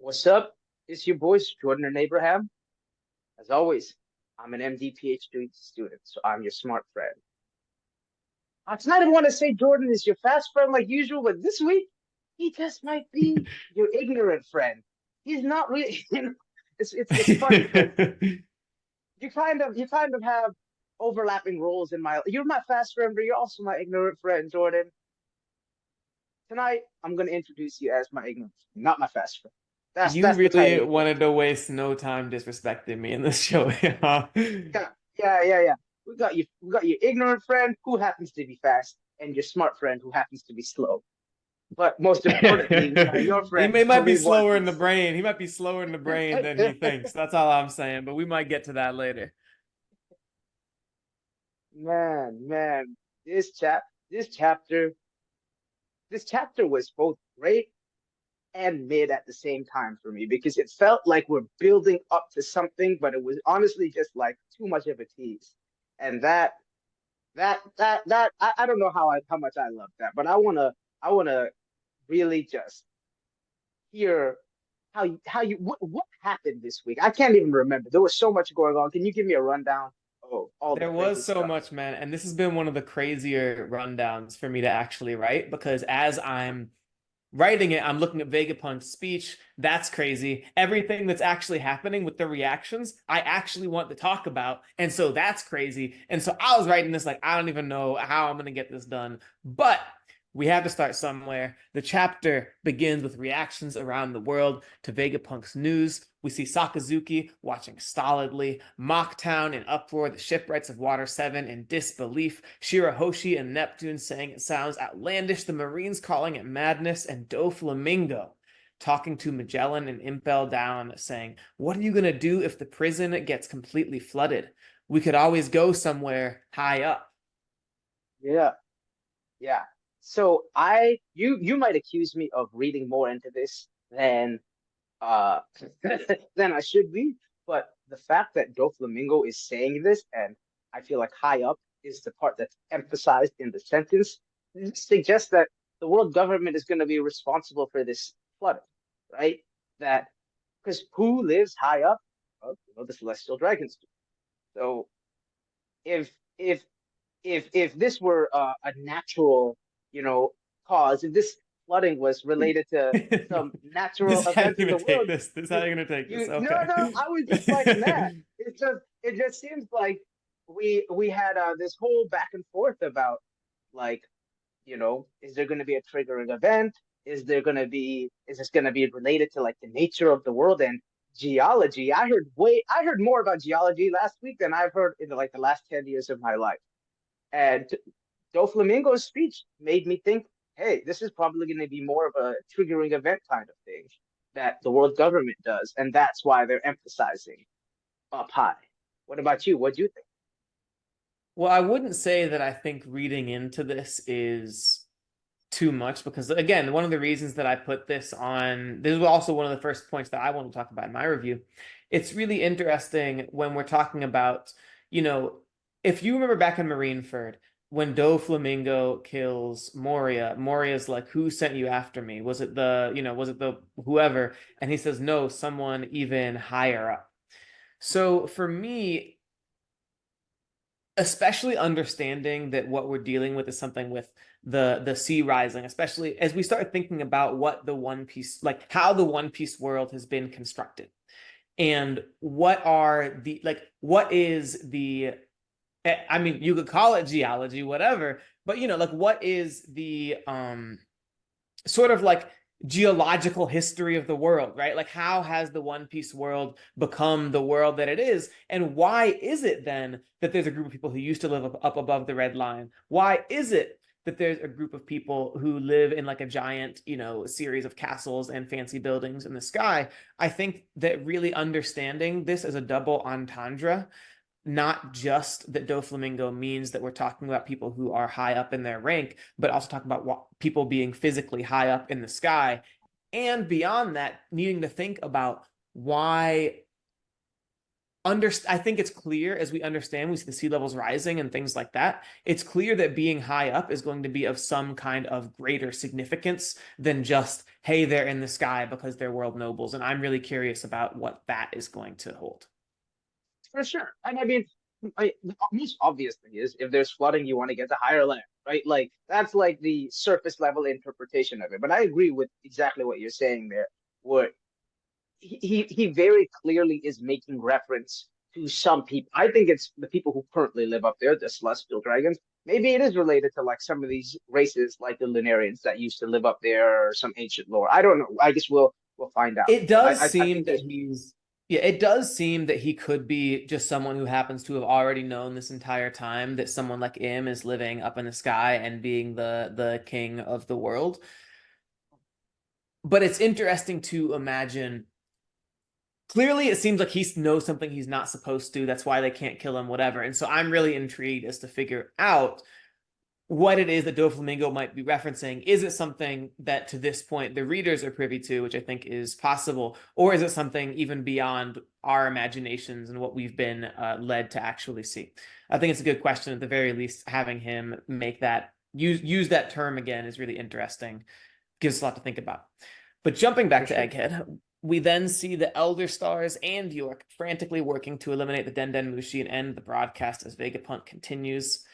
What's up? It's your boys, Jordan and Abraham. As always, I'm an MD PhD student, so I'm your smart friend. Tonight I want to say Jordan is your fast friend like usual, but this week he just might be your ignorant friend. He's not really. It's funny because you kind of have overlapping roles in my. You're my fast friend, but you're also my ignorant friend, Jordan. Tonight I'm going to introduce you as my ignorant, friend, not my fast friend. That's You that's the really title of the wanted to episode. waste no time disrespecting me in this show. Yeah. Yeah, yeah. We got your ignorant friend who happens to be fast, and your smart friend who happens to be slow. But most importantly, we got your He friend who might can be read One slower in the Piece. brain. He might be slower in the brain than he thinks. That's all I'm saying, but we might get to that later. Man, this chap, this chapter, this chapter was both great and mid at the same time for me because it felt like we're building up to something, but it was honestly just like too much of a tease. And I don't know how much I love that, but I wanna really just hear how you what happened this week. I can't even remember. There was so much going on. Can you give me a rundown? Oh, all the There was crazy so stuff. much, man, and this has been one of the crazier rundowns for me to actually write because as I'm writing it, I'm looking at Vegapunk's speech. That's crazy. Everything that's actually happening with the reactions, I actually want to talk about. And so that's crazy. And so I was writing this like, I don't even know how I'm going to get this done. But we have to start somewhere. The chapter begins with reactions around the world to Vegapunk's news. We see Sakazuki watching stolidly, Mocktown in uproar, the shipwrights of Water 7 in disbelief, Shirahoshi and Neptune saying it sounds outlandish, the Marines calling it madness, and Doflamingo talking to Magellan and Impel Down saying, what are you going to do if the prison gets completely flooded? We could always go somewhere high up. Yeah, yeah. So you might accuse me of reading more into this uh than I should be, but the fact that Doflamingo is saying this and I feel like high up is the part that's emphasized in the sentence suggests that the world government is going to be responsible for this flooding, right? That because who lives high up? Well, the celestial dragons do. So if if if this were a natural, you know, cause, if this flooding was related to some natural This is how you're event in gonna the take world, this. This is how you you're gonna take this. you no Okay. no, I was just like, man, it just seems like we had this whole back and forth about like, is there going to be a triggering event? Is this going to be related to like the nature of the world and geology? I heard more about geology last week than I've heard in like the last 10 years of my life. And Doflamingo's speech made me think, hey, this is probably going to be more of a triggering event kind of thing that the world government does, and that's why they're emphasizing up high. What about you? What do you think? Well, I wouldn't say that I think reading into this is too much because again, one of the reasons that I put this on, this is also one of the first points that I want to talk about in my review. It's really interesting when we're talking about, you know, if you remember back in Marineford, when Doflamingo kills Moria, Moria's like, who sent you after me? Was it was it the whoever? And he says, no, someone even higher up. So for me, especially understanding that what we're dealing with is something with the sea rising, especially as we start thinking about what the One Piece, like how the One Piece world has been constructed, and what is the, I mean, you could call it geology, whatever, but like what is the sort of like geological history of the world, right? Like, how has the One Piece world become the world that it is? And why is it then that there's a group of people who used to live up above the red line? Why is it that there's a group of people who live in like a giant, series of castles and fancy buildings in the sky? I think that really understanding this as a double entendre, not just that Doflamingo means that we're talking about people who are high up in their rank, but also talking about people being physically high up in the sky. And beyond that, needing to think about why I think it's clear as we understand, we see the sea levels rising and things like that. It's clear that being high up is going to be of some kind of greater significance than just, hey, they're in the sky because they're world nobles. And I'm really curious about what that is going to hold. For sure. And I mean, the most obvious thing is if there's flooding, you want to get to higher land, right? Like that's like the surface level interpretation of it. But I agree with exactly what you're saying there, where he very clearly is making reference to some people. I think it's the people who currently live up there, the celestial dragons. Maybe it is related to like some of these races, like the Lunarians that used to live up there, or some ancient lore. I don't know. I guess we'll find out. It But does I seem think that there's he's Yeah, it does seem that he could be just someone who happens to have already known this entire time that someone like him is living up in the sky and being the king of the world. But it's interesting to imagine. Clearly, it seems like he knows something he's not supposed to. That's why they can't kill him, whatever. And so I'm really intrigued as to figure out what it is that Doflamingo might be referencing. Is it something that to this point the readers are privy to, which I think is possible, or is it something even beyond our imaginations and what we've been led to actually see? I think it's a good question. At the very least, having him make that use that term again is really interesting. Gives us a lot to think about. But jumping for back to sure. Egghead, we then see the Elder Stars and York frantically working to eliminate the Den Mushi and end the broadcast as Vegapunk continues.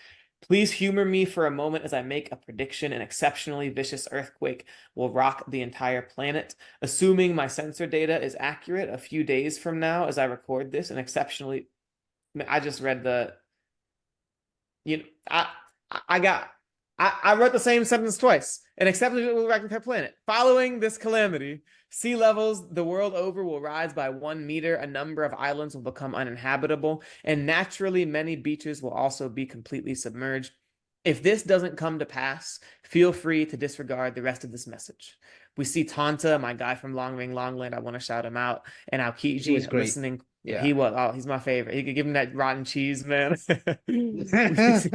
Please humor me for a moment as I make a prediction. An exceptionally vicious earthquake will rock the entire planet. Assuming my sensor data is accurate, a few days from now, as I record this, an exceptionally. I just read the. You know, I got. I wrote the same sentence twice. An exceptionally will rock the entire planet. Following this calamity, sea levels the world over will rise by 1 meter. A number of islands will become uninhabitable, and naturally, many beaches will also be completely submerged. If this doesn't come to pass, feel free to disregard the rest of this message. We see Tonta, my guy from Long Ring Longland. I want to shout him out, and He was Aokiji great. listening. Yeah, Yeah. he was. Oh, he's my favorite. He could give him that rotten cheese, man. we see,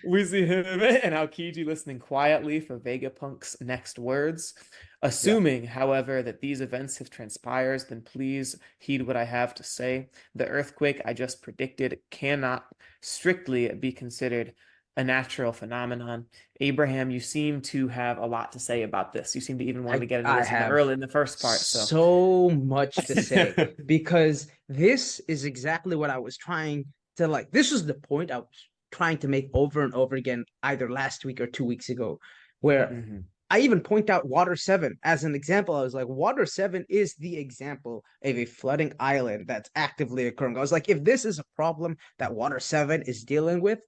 we see him and Aokiji listening quietly for Vegapunk's next words. Yeah. Assuming, however, that these events have transpired, then please heed what I have to say. The earthquake I just predicted cannot strictly be considered a natural phenomenon. Abraham, you seem to have a lot to say about this. You seem to even want to get into I this in the have early in the first part. So, so much to say because this is exactly what I was trying to like. This was the point I was trying to make over and over again, either last week or 2 weeks ago, where Mhm. I even point out Water 7 as an example. I was like, Water 7 is the example of a flooding island that's actively occurring. I was like, if this is a problem that Water 7 is dealing with,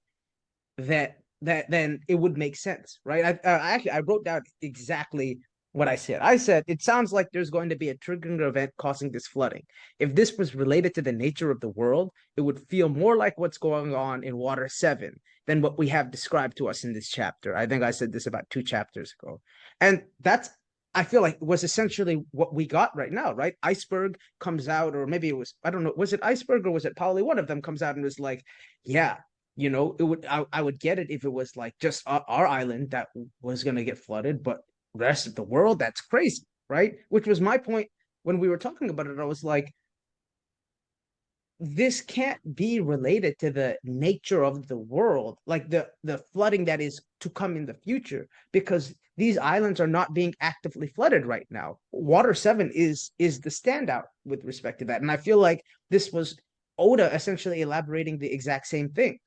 that then it would make sense, right? I wrote down exactly what I said. I said it sounds like there's going to be a triggering event causing this flooding. If this was related to the nature of the world, it would feel more like what's going on in Water 7 than what we have described to us in this chapter. I think I said this about 2 chapters ago. And that's I feel like was essentially what we got right now, right? Iceberg comes out, or maybe it was, I don't know, was it Iceberg or was it Polly? One of them comes out and is like, yeah, it would I would get it if it was like just our island that was going to get flooded, but the rest of the world, that's crazy, right? Which was my point when we were talking about it. I was like, this can't be related to the nature of the world, like the flooding that is to come in the future, because these islands are not being actively flooded right now. Water 7 is the standout with respect to that, and I feel like this was Oda essentially elaborating the exact same thing.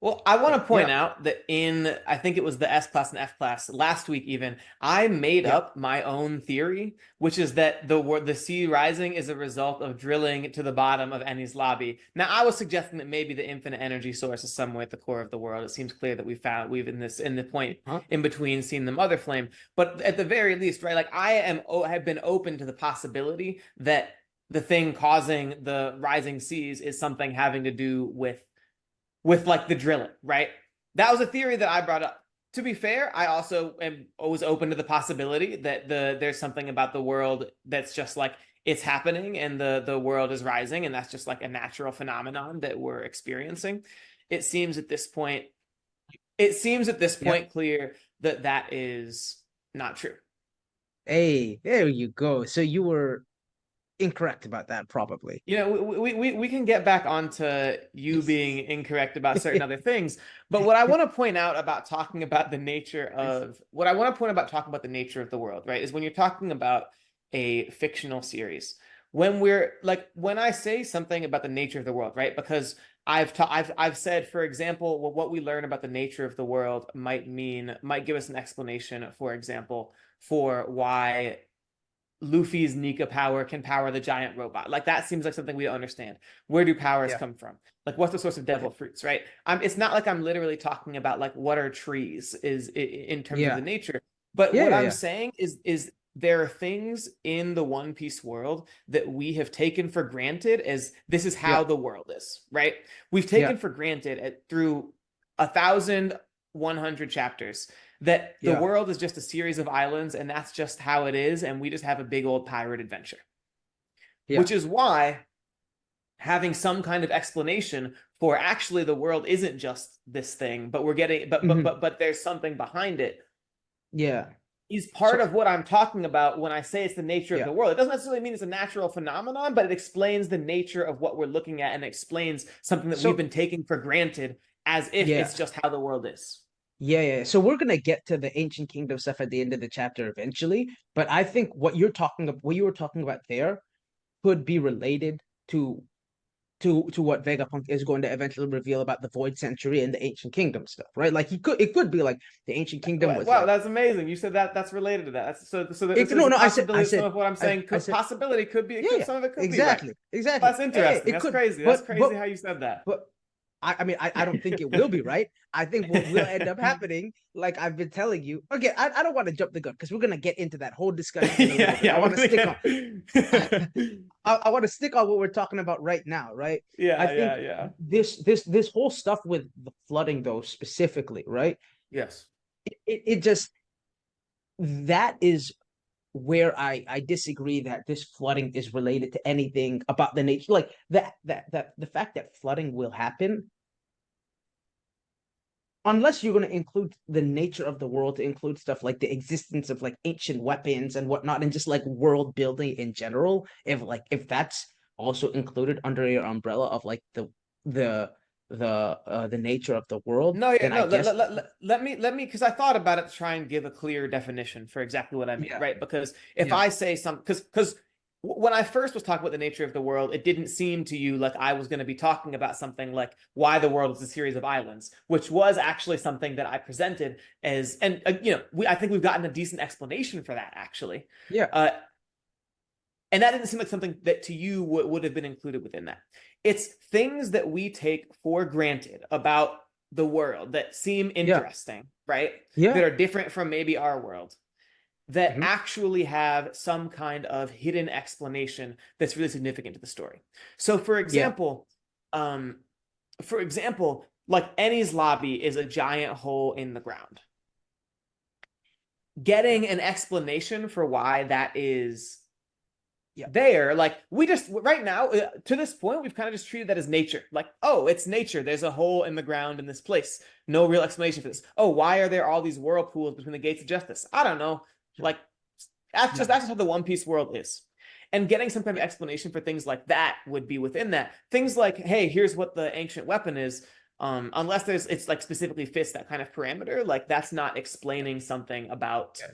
Well, I want to But yeah, point out that in, I think it was the S class and F class last week, even, I made yeah. up my own theory, which is that the sea rising is a result of drilling to the bottom of Eni's lobby. Now, I was suggesting that maybe the infinite energy source is somewhere at the core of the world. It seems clear that we've in the point Huh? in between seen the mother flame. But at the very least, right, like have been open to the possibility that the thing causing the rising seas is something having to do with like the drilling, right? That was a theory that I brought up. To be fair, I also am always open to the possibility that there's something about the world that's just like it's happening and the world is rising and that's just like a natural phenomenon that we're experiencing. It seems at this point it seems at this Yeah. point clear that that is not true. Hey, there you go. So you were incorrect about that, probably. You know, we can get back onto you being incorrect about certain other things, but what I want to point out about talking about the nature of what I want to point about talking about the nature of the world, right, is when you're talking about a fictional series, when we're like when I say something about the nature of the world, right, because I've said, for example, what we learn about the nature of the world might give us an explanation, for example, for why Luffy's Nika power can power the giant robot. Like that seems like something we don't understand. Where do powers Yeah. come from? Like what's the source of devil fruits, right? It's not like I'm literally talking about like what are trees is in terms of the Yeah. nature. But Yeah. what Yeah. I'm Yeah. saying is there are things in the One Piece world that we have taken for granted as this is Yeah. how the world is, right? We've Yeah. taken for granted through 1,100 chapters that the Yeah. world is just a series of islands and that's just how it is, and we just have a big old pirate adventure. Yeah. Which is why having some kind of explanation for actually the world isn't just this thing, but we're getting Hmm. but there's something behind it Yeah. is part So of what I'm talking about when I say it's the nature of yeah. the world. It doesn't necessarily mean it's a natural phenomenon, but it explains the nature of what we're looking at and explains something that we've So been taking for granted as if yeah. it's just how the world is. Yeah, yeah. So we're gonna get to the ancient kingdom stuff at the end of the chapter eventually. But I think what you were talking about there could be related to to what Vegapunk is going to eventually reveal about the Void Century and the ancient kingdom stuff, right? Like it could be like the ancient kingdom was Wow, like that's amazing. You said that that's related to that. So it, there's no, a no, I possibility that some said of what I'm saying I said possibility could be it yeah, could yeah, some of it could be right. exactly, exactly. That's Yeah, yeah, interesting. it That's could, crazy. That's crazy but how you said that. but I mean, I don't think it will be right. I think what will end up happening, like I've been telling you, okay, I don't want to jump the gun because we're gonna get into that whole discussion in a little Yeah, bit. I yeah, want we're to gonna stick on get I want to stick on what we're talking about right now, right? I Yeah, think yeah, yeah. this whole stuff with the flooding though specifically, right? Yes. It just that is where I disagree that this flooding is related to anything about the nature, like that the fact that flooding will happen unless you're going to include the nature of the world to include stuff like the existence of like ancient weapons and whatnot and just like world building in general, if that's also included under your umbrella of like the the nature of the world, No, yeah, then I no. guess Let me, because I thought about it to try and give a clear definition for exactly what I mean, yeah, right? Because if yeah, I say some, because when I first was talking about the nature of the world, it didn't seem to you like I was going to be talking about something like why the world is a series of islands, which was actually something that I presented as, and I think we've gotten a decent explanation for that actually. yeah, Uh, and that didn't seem like something that to you would have been included within that. It's things that we take for granted about the world that seem yeah, interesting, right? That yeah, are different from maybe our world, that mhm, actually have some kind of hidden explanation that's really significant to the story. So, yeah, um, for example, like Eni's lobby is a giant hole in the ground. Getting an explanation for why that is yeah, there, like we just right now to this point we've kind of just treated that as nature, like, oh, it's nature, there's a hole in the ground in this place, no real explanation for this. Oh, why are there all these whirlpools between the gates of justice? I don't know. Like yeah, that's just how the One Piece world is, and getting some kind yeah, of explanation for things like that would be within that. Things like, hey, here's what the ancient weapon is, unless there's it's like specifically fits that kind of parameter, like that's not explaining something about yeah.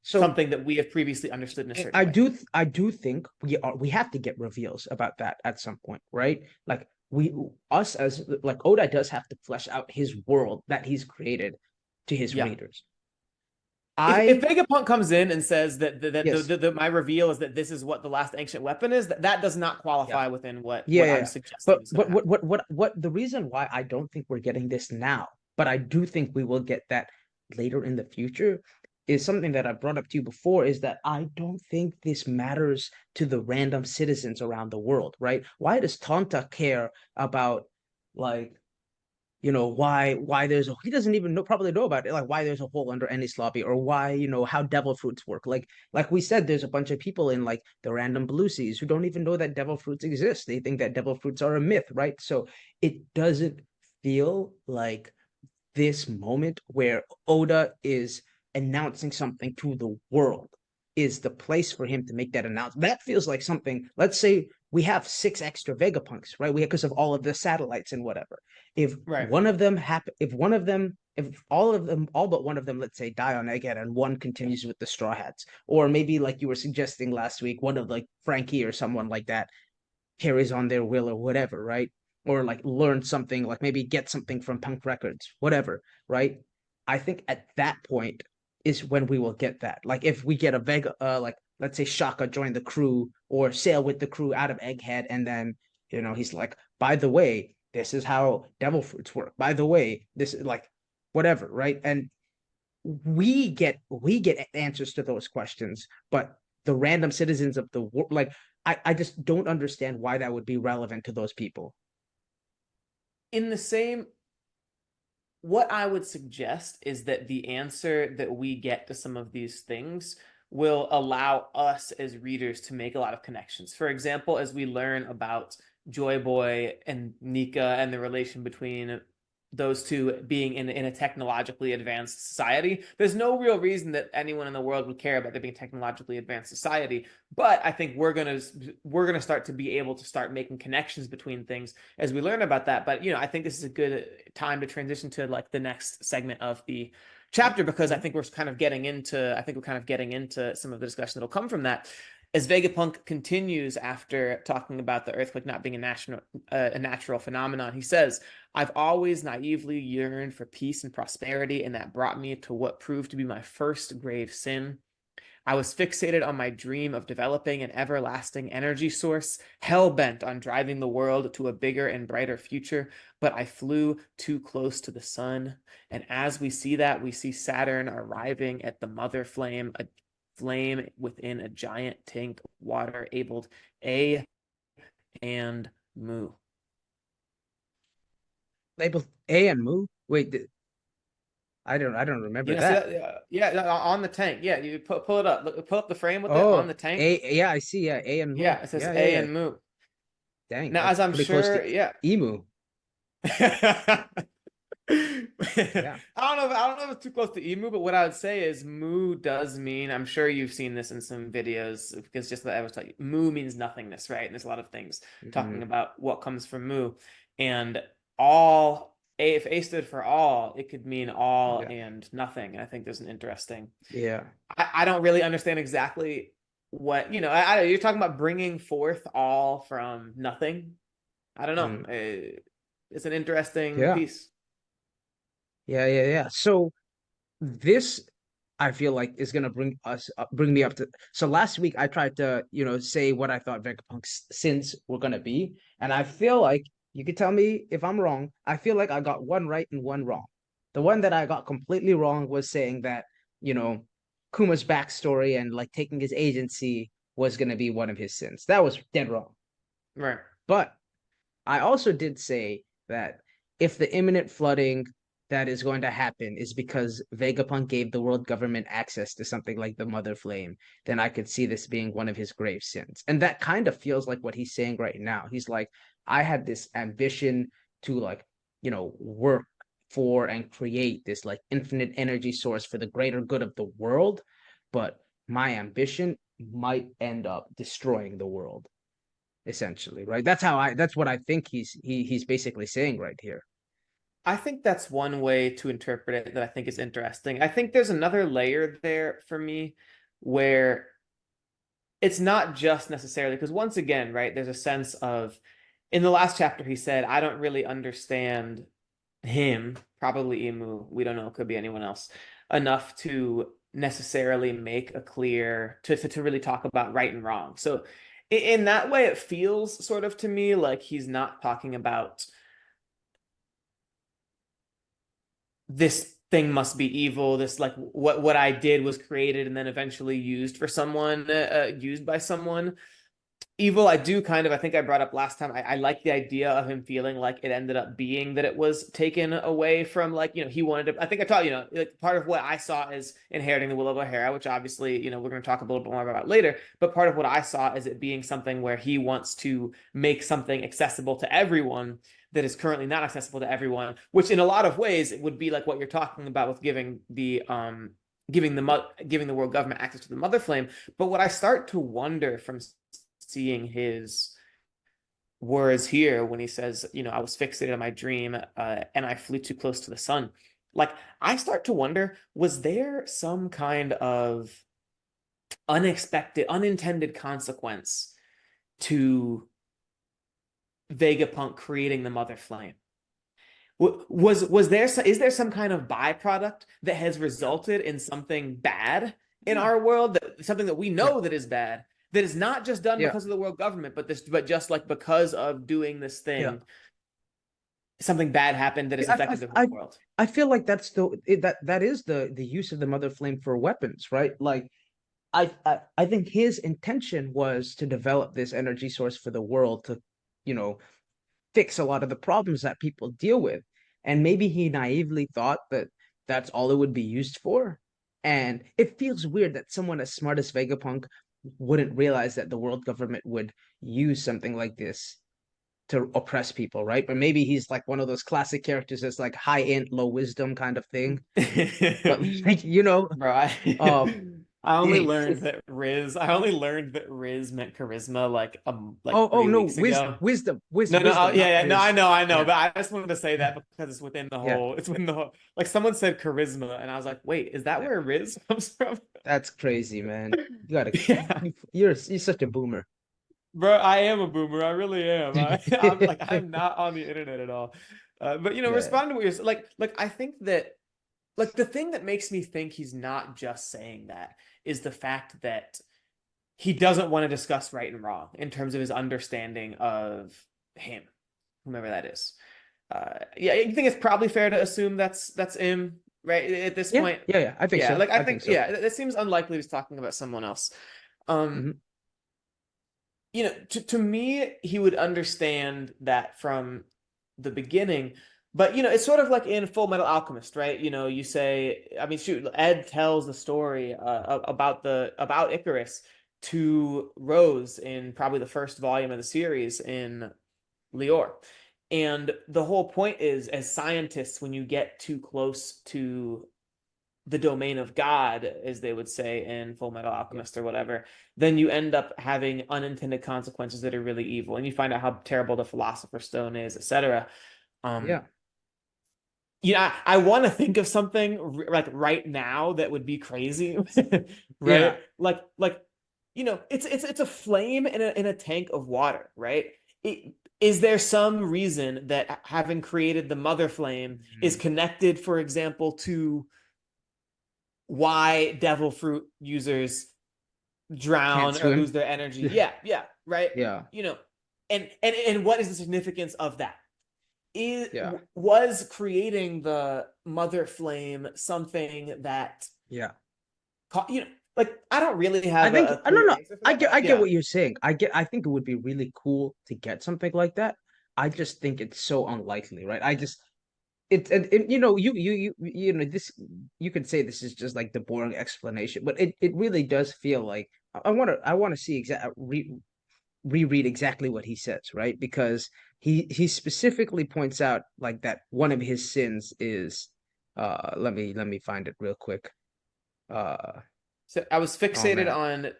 So something that we have previously understood in a certain way. I do think we have to get reveals about that at some point, right? Like we us as like Oda does have to flesh out his world that he's created to his Yeah. readers. If I Vegapunk comes in and says that yes, my reveal is that this is what the last ancient weapon is, that does not yeah, qualify within yeah, what yeah, I'm yeah. suggesting is going to happen. What the reason why I don't think we're getting this now, but I do think we will get that later in the future is something that I brought up to you before is that I don't think this matters to the random citizens around the world, right? Why does Tonta care about like why there's a he doesn't even know probably know about it, like why there's a hole under Ennis lobby or why how devil fruits work, like we said there's a bunch of people in like the random blue seas who don't even know that devil fruits exist. They think that devil fruits are a myth, right? So it doesn't feel like this moment where Oda is announcing something to the world is the place for him to make that announcement. That feels like something. Let's say we have 6 extra Vegapunks, right? Because of all of the satellites and whatever. If Right. one of them happen, if one of them, if all of them, all but one of them, let's say, die on Egghead, and one continues with the Straw Hats, or maybe like you were suggesting last week, one of like Frankie or someone like that carries on their will or whatever, right? Or like learn something, like maybe get something from Punk Records, whatever, right? I think at that point is when we will get that. Like if we get a Vega, like let's say Shaka join the crew or sail with the crew out of Egghead, and then he's like, by the way, this is how devil fruits work. By the way, this is like whatever, right? And we get answers to those questions, but the random citizens of the world, like I just don't understand why that would be relevant to those people. In the same, what I would suggest is that the answer that we get to some of these things will allow us as readers to make a lot of connections. For example, as we learn about Joyboy and Nika and the relation between those two being in a technologically advanced society, there's no real reason that anyone in the world would care about there being technologically advanced society. But I think we're gonna start to be able to start making connections between things as we learn about that. But I think this is a good time to transition to like the next segment of the chapter, because I think we're kind of getting into some of the discussion that'll come from that. As Vegapunk continues after talking about the earthquake not being a natural phenomenon, he says, "I've always naively yearned for peace and prosperity, and that brought me to what proved to be my first grave sin. I was fixated on my dream of developing an everlasting energy source, hell-bent on driving the world to a bigger and brighter future, but I flew too close to the sun. And as we see that, we see Saturn arriving at the mother flame, a flame within a giant tank of water labeled A and Mu." Labeled A and Moo. Wait, I don't remember See that. that? Yeah, on the tank. Yeah, you pull it up. Pull up the frame with it on Oh, the tank. A, yeah, I see. Yeah, A and Moo. Yeah, it says Yeah, yeah, A yeah. and Mu. Dang, Now, that's as I'm pretty close to sure, yeah. Emu. Yeah. I don't know if it's too close to emu, but what I would say is moo does mean, I'm sure you've seen this in some videos, because just that I was telling you, moo means nothingness, right? And there's a lot of things talking Mhm. about what comes from moo. And all a if A stood for all, it could mean all Yeah. and nothing. And I think there's an interesting, Yeah. I don't really understand exactly what, you're talking about bringing forth all from nothing. I don't know. Mm. It's an interesting Yeah. piece. Yeah, yeah, yeah. So this I feel like is gonna bring me up to. So last week I tried to, say what I thought Vegapunk's sins were gonna be, and I feel like you could tell me if I'm wrong. I feel like I got one right and one wrong. The one that I got completely wrong was saying that, you know, Kuma's backstory and like taking his agency was gonna be one of his sins. That was dead wrong. Right. But I also did say that if the imminent flooding that is going to happen is because Vegapunk gave the world government access to something like the Mother Flame, then I could see this being one of his grave sins. And that kind of feels like what he's saying right now. He's like, I had this ambition to like, work for and create this like infinite energy source for the greater good of the world, but my ambition might end up destroying the world essentially, right? That's what I think he's basically saying right here. I think that's one way to interpret it that I think is interesting. I think there's another layer there for me where it's not just necessarily, because once again, right, there's a sense of, in the last chapter, he said, I don't really understand him, probably Emu, we don't know, could be anyone else, enough to necessarily make a clear, to really talk about right and wrong. So in that way, it feels sort of to me like he's not talking about this thing must be evil, this like what I did was created and then eventually used for someone, used by someone evil. I think I brought up last time, I like the idea of him feeling like it ended up being that it was taken away from, like, he wanted to, I think I taught, like part of what I saw is inheriting the will of O'Hara, which obviously, we're going to talk a little bit more about later, but part of what I saw is it being something where he wants to make something accessible to everyone that is currently not accessible to everyone, which in a lot of ways it would be like what you're talking about with giving the giving the world government access to the mother flame. But what I start to wonder from seeing his words here when he says, I was fixated on my dream, and I flew too close to the sun. Like, I start to wonder, was there some kind of unexpected, unintended consequence to Vegapunk creating the mother flame? Is there some kind of byproduct that has resulted in something bad in Yeah. our world, something that we Yeah. know that is bad, that is not just done Yeah. because of the world government, but just like because of doing this Yeah. thing, something bad happened that has affected the whole world. I feel like that is the use of the mother flame for weapons, right? Like I think his intention was to develop this energy source for the world to, you know, fix a lot of the problems that people deal with. And maybe he naively thought that that's all it would be used for. And it feels weird that someone as smart as Vegapunk wouldn't realize that the world government would use something like this to oppress people, right? But maybe he's like one of those classic characters that's like high int, low wisdom kind of thing. But like, Bro, um, I only learned it's that Riz meant charisma like oh 3 no, weeks ago. wisdom, not Yeah, no, Riz. I know, Yeah, but I just wanted to say that because yeah, it's within the whole, like someone said charisma, and I was like, wait, is that yeah. where Riz comes from? That's crazy, man. You gotta, Yeah, you're such a boomer. bro, I am a boomer. I really am. I'm not on the internet at all. But Yeah, respond to what you're like. I think that like the thing that makes me think he's not just saying that is the fact that he doesn't want to discuss right and wrong in terms of his understanding of him, whomever that is. Yeah, you think it's probably fair to assume that's him, right? At this yeah, point, yeah, yeah. I think yeah. so. Like I I think think, so. yeah, it seems unlikely he's talking about someone else. Um, Hmm. to me, he would understand that from the beginning. But it's sort of like in Full Metal Alchemist, right? You say, I mean, shoot, Ed tells the story about Icarus to Rose in probably the first volume of the series in Lior. And the whole point is, as scientists, when you get too close to the domain of God, as they would say in Full Metal Yeah, Alchemist or whatever, then you end up having unintended consequences that are really evil, and you find out how terrible the Philosopher's Stone is, etc. Um, yeah, I want to think of something like right now that would be crazy, right? yeah. It's a flame in a tank of water, right? Is there some reason that having created the mother flame is Mhm. connected, for example, to why devil fruit users Can't drown or lose swim. their energy? Yeah, yeah, right. Yeah, You know, and what is the significance of that? Is yeah, Was creating the mother flame something that yeah. like I don't really I have think a I don't clear know. answer for that, but I get yeah, what you're saying. I think it would be really cool to get something like that. I just think it's so unlikely, right? I just this you could say this is just like the boring explanation, but it really does feel like I want to see reread exactly what he says, right? Because he specifically points out like that one of his sins is let me find it real quick. Uh so I was oh fixated man. on.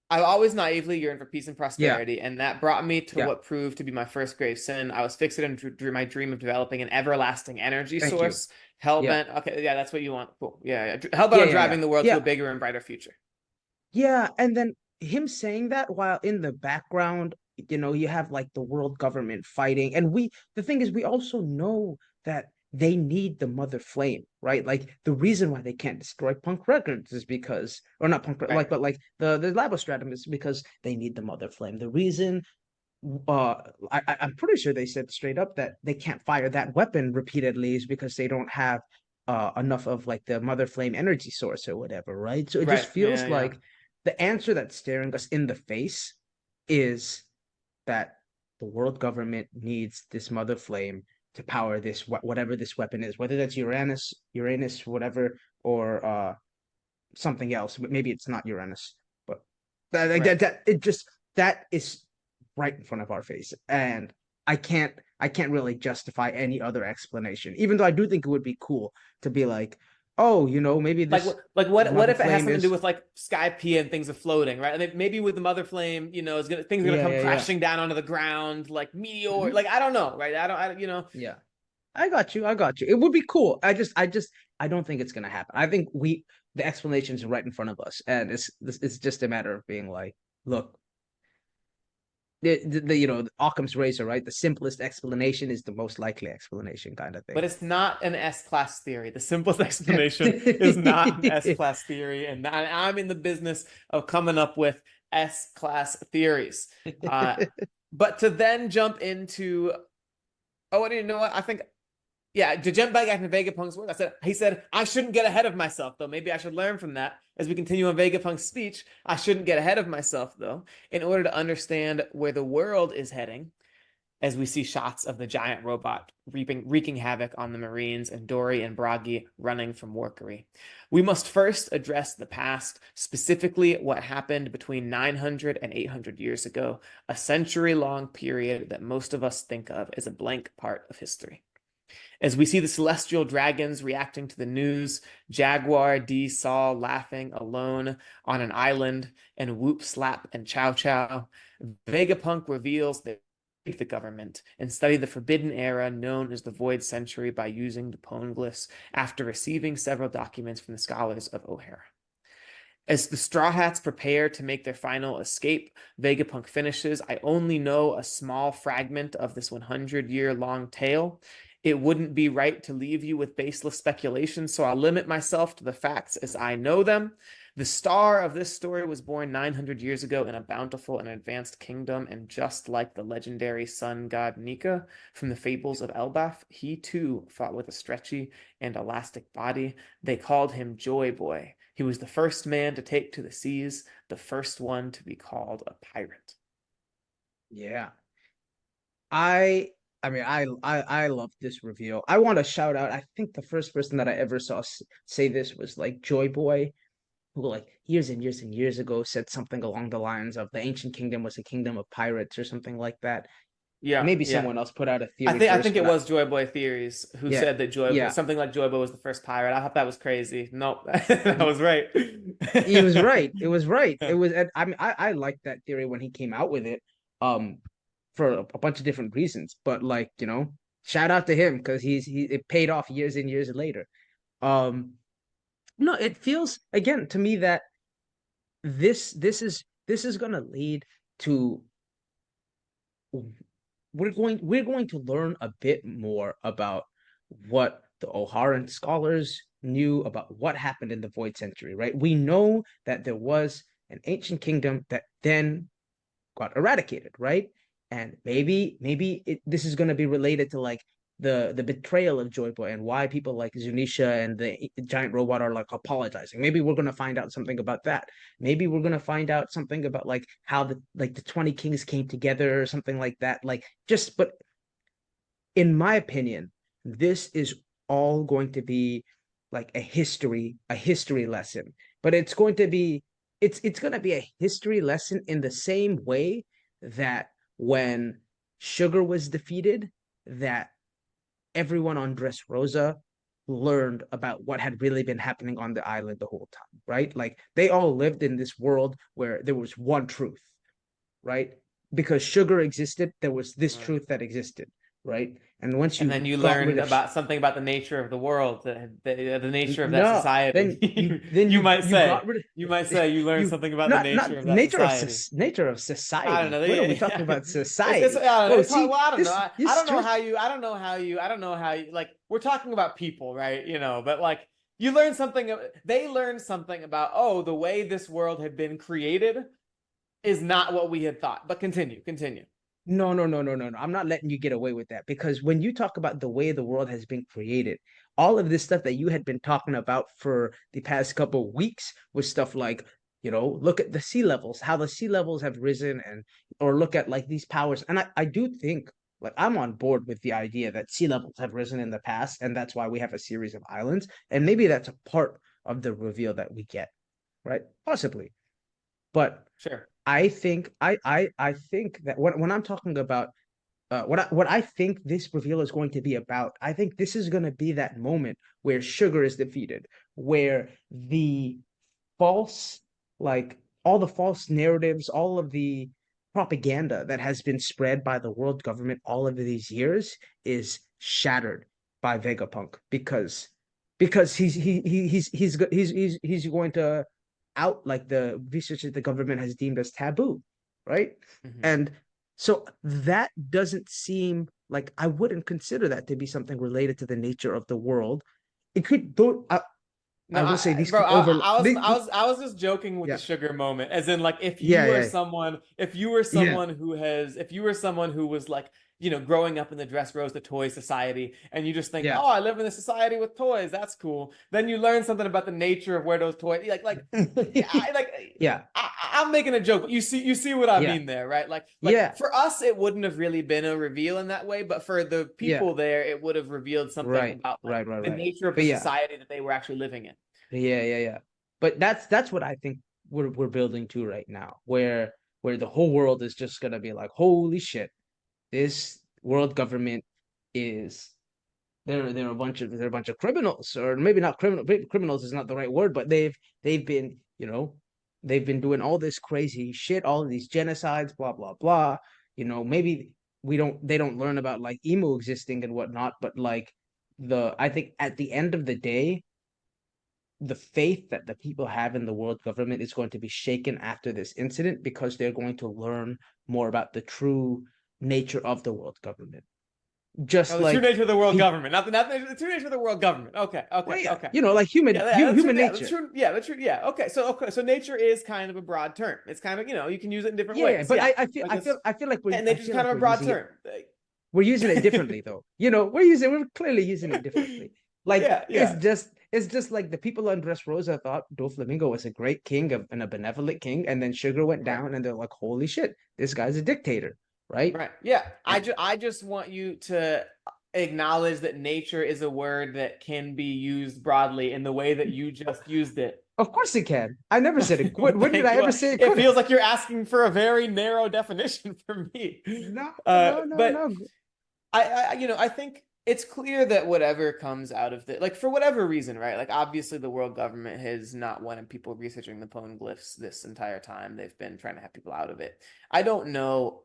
I've always naively yearned for peace and Yeah, prosperity, and that brought me to yeah. what proved to be my first grave sin. I was fixated on my dream of developing an everlasting energy Thank you. source. Yeah. Hellbent. Okay, yeah, that's what you want. Cool. Yeah, yeah. Hellbent Yeah, on yeah, yeah. driving the world to Yeah. a bigger and brighter future. Yeah, and then him saying that while in the background, you have like the world government fighting, and the thing is, we also know that they need the mother flame, right? Like the reason why they can't destroy Punk Records is because, or not Punk, Right. but like the Labostratum is because they need the mother flame. The reason, uh, I'm pretty sure they said straight up that they can't fire that weapon repeatedly is because they don't have enough of like the mother flame energy source or whatever, right? So it just Right. feels Yeah. Yeah. like the answer that's staring us in the face is that the world government needs this mother flame to power this whatever this weapon is, whether that's Uranus, whatever, or something else. But maybe it's not Uranus, but Right. it just that is right in front of our face, and I can't really justify any other explanation. Even though I do think it would be cool to be like, oh, maybe Like this what mother if it has flame something to do is, with like Sky P and things are floating, right? And maybe with the Mother Flame, things are gonna yeah, come yeah, yeah. crashing down onto the ground, like meteor. Mhm. Like I don't know, right? Yeah. I got you. I got you. It would be cool. I don't think it's gonna happen. I think the explanations are right in front of us, and it's just a matter of being like, look, Occam's razor, right? The simplest explanation is the most likely explanation, kind of But thing. it's not an S-class theory. The simplest explanation is not an S-class theory, and I'm in the business of coming up with S-class theories. But to then jump into, oh, and you know what? I think, yeah, to jump back into Vegapunk's work, he said, I shouldn't get ahead of myself, though. Maybe I should learn from that. As we continue on Vegapunk's speech, I shouldn't get ahead of myself, though, in order to understand where the world is heading, as we see shots of the giant robot wreaking havoc on the Marines and Dory and Bragi running from Workery. We must first address the past, specifically what happened between 900 and 800 years ago, a century-long period that most of us think of as a blank part of history. As we see the celestial dragons reacting to the news, Jaguar D Saw laughing alone on an island, and Whoop Slap and Chow Chow, Vegapunk reveals that the government and study the forbidden era known as the Void Century by using the Poneglyphs after receiving several documents from the scholars of O'Hara. As the Straw Hats prepare to make their final escape, Vegapunk finishes, I only know a small fragment of this 100-year-long tale. It wouldn't be right to leave you with baseless speculation, so I'll limit myself to the facts as I know them. The star of this story was born 900 years ago in a bountiful and advanced kingdom, and just like the legendary sun god Nika from the fables of Elbaf, he too fought with a stretchy and elastic body. They called him Joyboy. He was the first man to take to the seas, the first one to be called a pirate. Yeah. I mean, I love this reveal. I want to shout out. I think the first person that I ever saw say this was like Joyboy, who like years and years and years ago said something along the lines of the ancient kingdom was a kingdom of pirates or something like that. Yeah, Maybe yeah. someone else put out a I theory think I first, think it but was Joyboy Theories who yeah, said that Joyboy yeah, something like Joyboy was the first pirate. I thought that was crazy. Nope, that was right. he was right. It was right. It was. I mean, I liked that theory when he came out with it, um, for a bunch of different reasons. But like, shout out to him because it paid off years and years later. Um, no, it feels again to me that this is gonna lead to we're going to learn a bit more about what the O'Haran scholars knew about what happened in the Void Century, right? We know that there was an ancient kingdom that then got eradicated, right? And this is going to be related to like the betrayal of Joyboy and why people like Zunisha and the giant robot are like apologizing. Maybe we're going to find out something about that. Maybe we're going to find out something about like how the 20 kings came together or something like that. Like just but in my opinion, this is all going to be like a history lesson. But it's going to be a history lesson in the same way that when Sugar was defeated, that everyone on Dressrosa learned about what had really been happening on the island the whole time, right? Like they all lived in this world where there was one truth, right? Because sugar existed, there was this Mm. truth that existed, right? And once And you then you got rid learn of about something about the nature of the world, the nature of that no, society. then You might you got say, rid of you learn you something about the not nature of that nature of society. nature of I don't society. know. What are we talking Yeah. about? It's Society, I don't know. bro. It's hard. See Well, I don't know. this I this don't know stress. how you. I don't know how you. Like we're talking about people, right? But like you learn something. They learned something about the way this world had been created is not what we had thought. But continue, continue. No, no, no, no, no, no. I'm not letting you get away with that because when you talk about the way the world has been created, all of this stuff that you had been talking about for the past couple of weeks was stuff like, look at the sea levels, how the sea levels have risen, and or look at like these powers. And I do think like I'm on board with the idea that sea levels have risen in the past, and that's why we have a series of islands. And maybe that's a part of the reveal that we get, right? Possibly. But Sure. I think that when I'm talking about what I think this reveal is going to be about. I think this is going to be that moment where sugar is defeated, where the false, like all the false narratives, all of the propaganda that has been spread by the world government all of these years is shattered by Vegapunk because he's going to out like the research that the government has deemed as taboo, right? Mhm. And so that doesn't seem like I wouldn't consider that to be something related to the nature of the world. It could though No, I will say these bro, could over they, I was just joking with the yeah, sugar moment, as in like yeah, yeah, if you were yeah, someone who has, if you were someone who was like, growing up in the Dress Rose the toy society, and you just think, yeah. oh, I live in a society with toys, that's cool. Then you learn something about the nature of where those toys, yeah, Yeah, I'm making a joke, but you see what I yeah, mean there, right? Like yeah, for us, it wouldn't have really been a reveal in that way, but for the yeah. people there, it would have revealed something Right, about like right, right, the right. nature of the But yeah, society that they were actually living in. yeah, yeah, yeah. But that's what I think we're building to right now, where the whole world is just gonna be like, holy shit, this world government is they're a bunch of criminals, or maybe not criminals is not the right word, but they've been, they've been doing all this crazy shit, all of these genocides, blah blah blah. Maybe they don't learn about like emo existing and whatnot, but like the I think at the end of the day, the faith that the people have in the world government is going to be shaken after this incident because they're going to learn more about the true nature of the world government. Oh, Just the true like nature of the world people, government, the true nature of the world government. Okay, well, okay, yeah, okay. like Yeah, yeah, that's true. human Yeah, the nature. true. Yeah, the true. Yeah, okay. So nature is kind of a broad term. It's kind of, you can use it in different Yeah, ways. but Yeah, I like feel it's I feel like and nature's kind of a we're broad using it term. Like, we're using it differently though. We're clearly using it differently. Like yeah, yeah, it's just like the people on Dressrosa thought Doflamingo was a great king and a benevolent king, and then Sugar went right, down and they're like, holy shit, this guy's a dictator, right? right. Yeah, And I just want you to acknowledge that nature is a word that can be used broadly in the way that you just used it. of course it can. I never said it. When did Thank I you. ever say it It couldn't? feels like you're asking for a very narrow definition from me. No, no, no, But no. I think it's clear that whatever comes out of it, like for whatever reason, right? Like obviously the world government has not wanted people researching the poneglyphs this entire time. They've been trying to have people out of it. I don't know,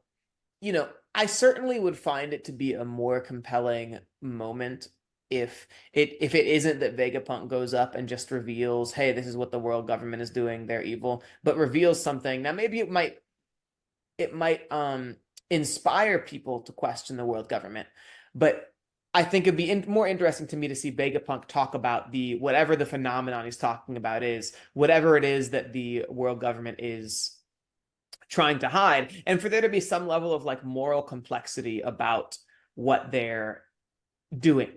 I certainly would find it to be a more compelling moment if it isn't that Vegapunk goes up and just reveals, hey, this is what the world government is doing, they're evil, but reveals something. Now maybe it might inspire people to question the world government, but I think it'd be more interesting to me to see Vegapunk talk about the whatever the phenomenon he's talking about is, whatever it is that the world government is trying to hide, and for there to be some level of like moral complexity about what they're doing,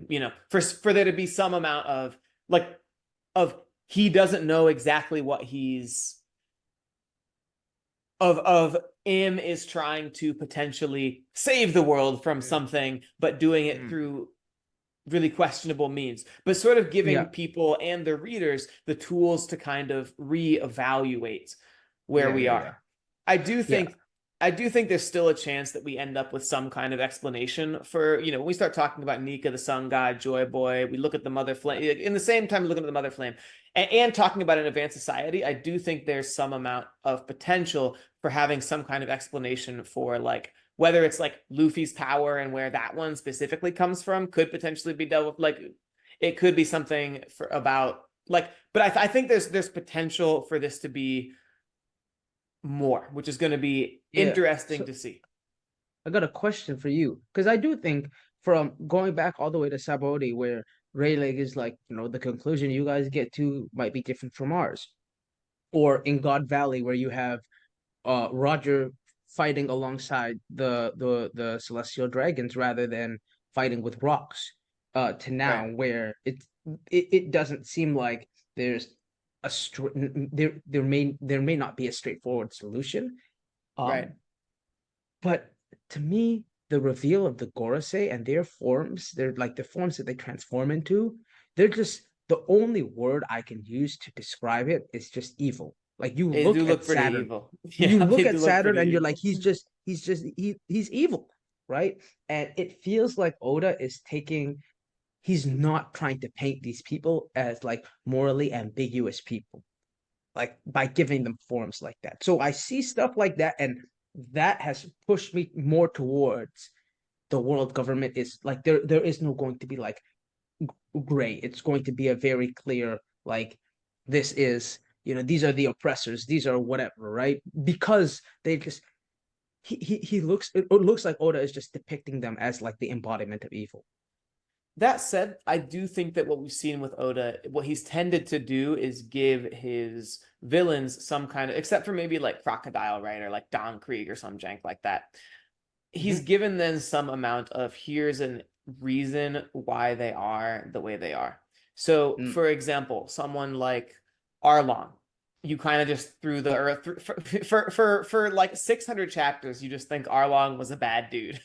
for there to be some amount of like of he doesn't know exactly what he's of M is trying to potentially save the world from Yeah. something, but doing it Mm. through really questionable means, but sort of giving Yeah, people and the readers the tools to kind of reevaluate where yeah, we yeah, yeah, are. I do yeah. think I do think there's still a chance that we end up with some kind of explanation for, when we start talking about Nika, the sun god, Joyboy, we look at the Mother Flame, in the same time looking at the Mother Flame, and talking about an advanced society. I do think there's some amount of potential for having some kind of explanation for like whether it's like Luffy's power and where that one specifically comes from could potentially be dealt with. Like it could be something for about like, but I think there's potential for this to be more, which is going to be Yeah. interesting So to see. I got a question for you because I do think from going back all the way to Sabaody, where Rayleigh is like, the conclusion you guys get to might be different from ours, or in God Valley, where you have Roger fighting alongside the celestial dragons rather than fighting with rocks, to Right. now where it doesn't seem like there's there may not be a straightforward solution. Right. Um, but to me, the reveal of the Gorosei and their forms, they're like the forms that they transform into, they're just the only word I can use to describe it is just evil. Like you They do look at look pretty Saturn, evil. you Yeah, they look do at look Saturn pretty and you're like, evil. he's evil. right? And it feels like Oda is taking, he's not trying to paint these people as like morally ambiguous people, like by giving them forms like that. So I see stuff like that, and that has pushed me more towards the world government is like there is no going to be like gray. It's going to be a very clear like this is, these are the oppressors, these are whatever, right? Because they just he looks, it looks like Oda is just depicting them as like the embodiment of evil. That said, I do think that what we've seen with Oda, what he's tended to do is give his villains some kind of, except for maybe like Crocodile, right? Or like Don Krieg or some jank like that. He's Mhm. given them some amount of here's a reason why they are the way they are. So, Mm. for example, someone like Arlong, you kind of just threw the earth for like 600 chapters, you just think Arlong was a bad dude.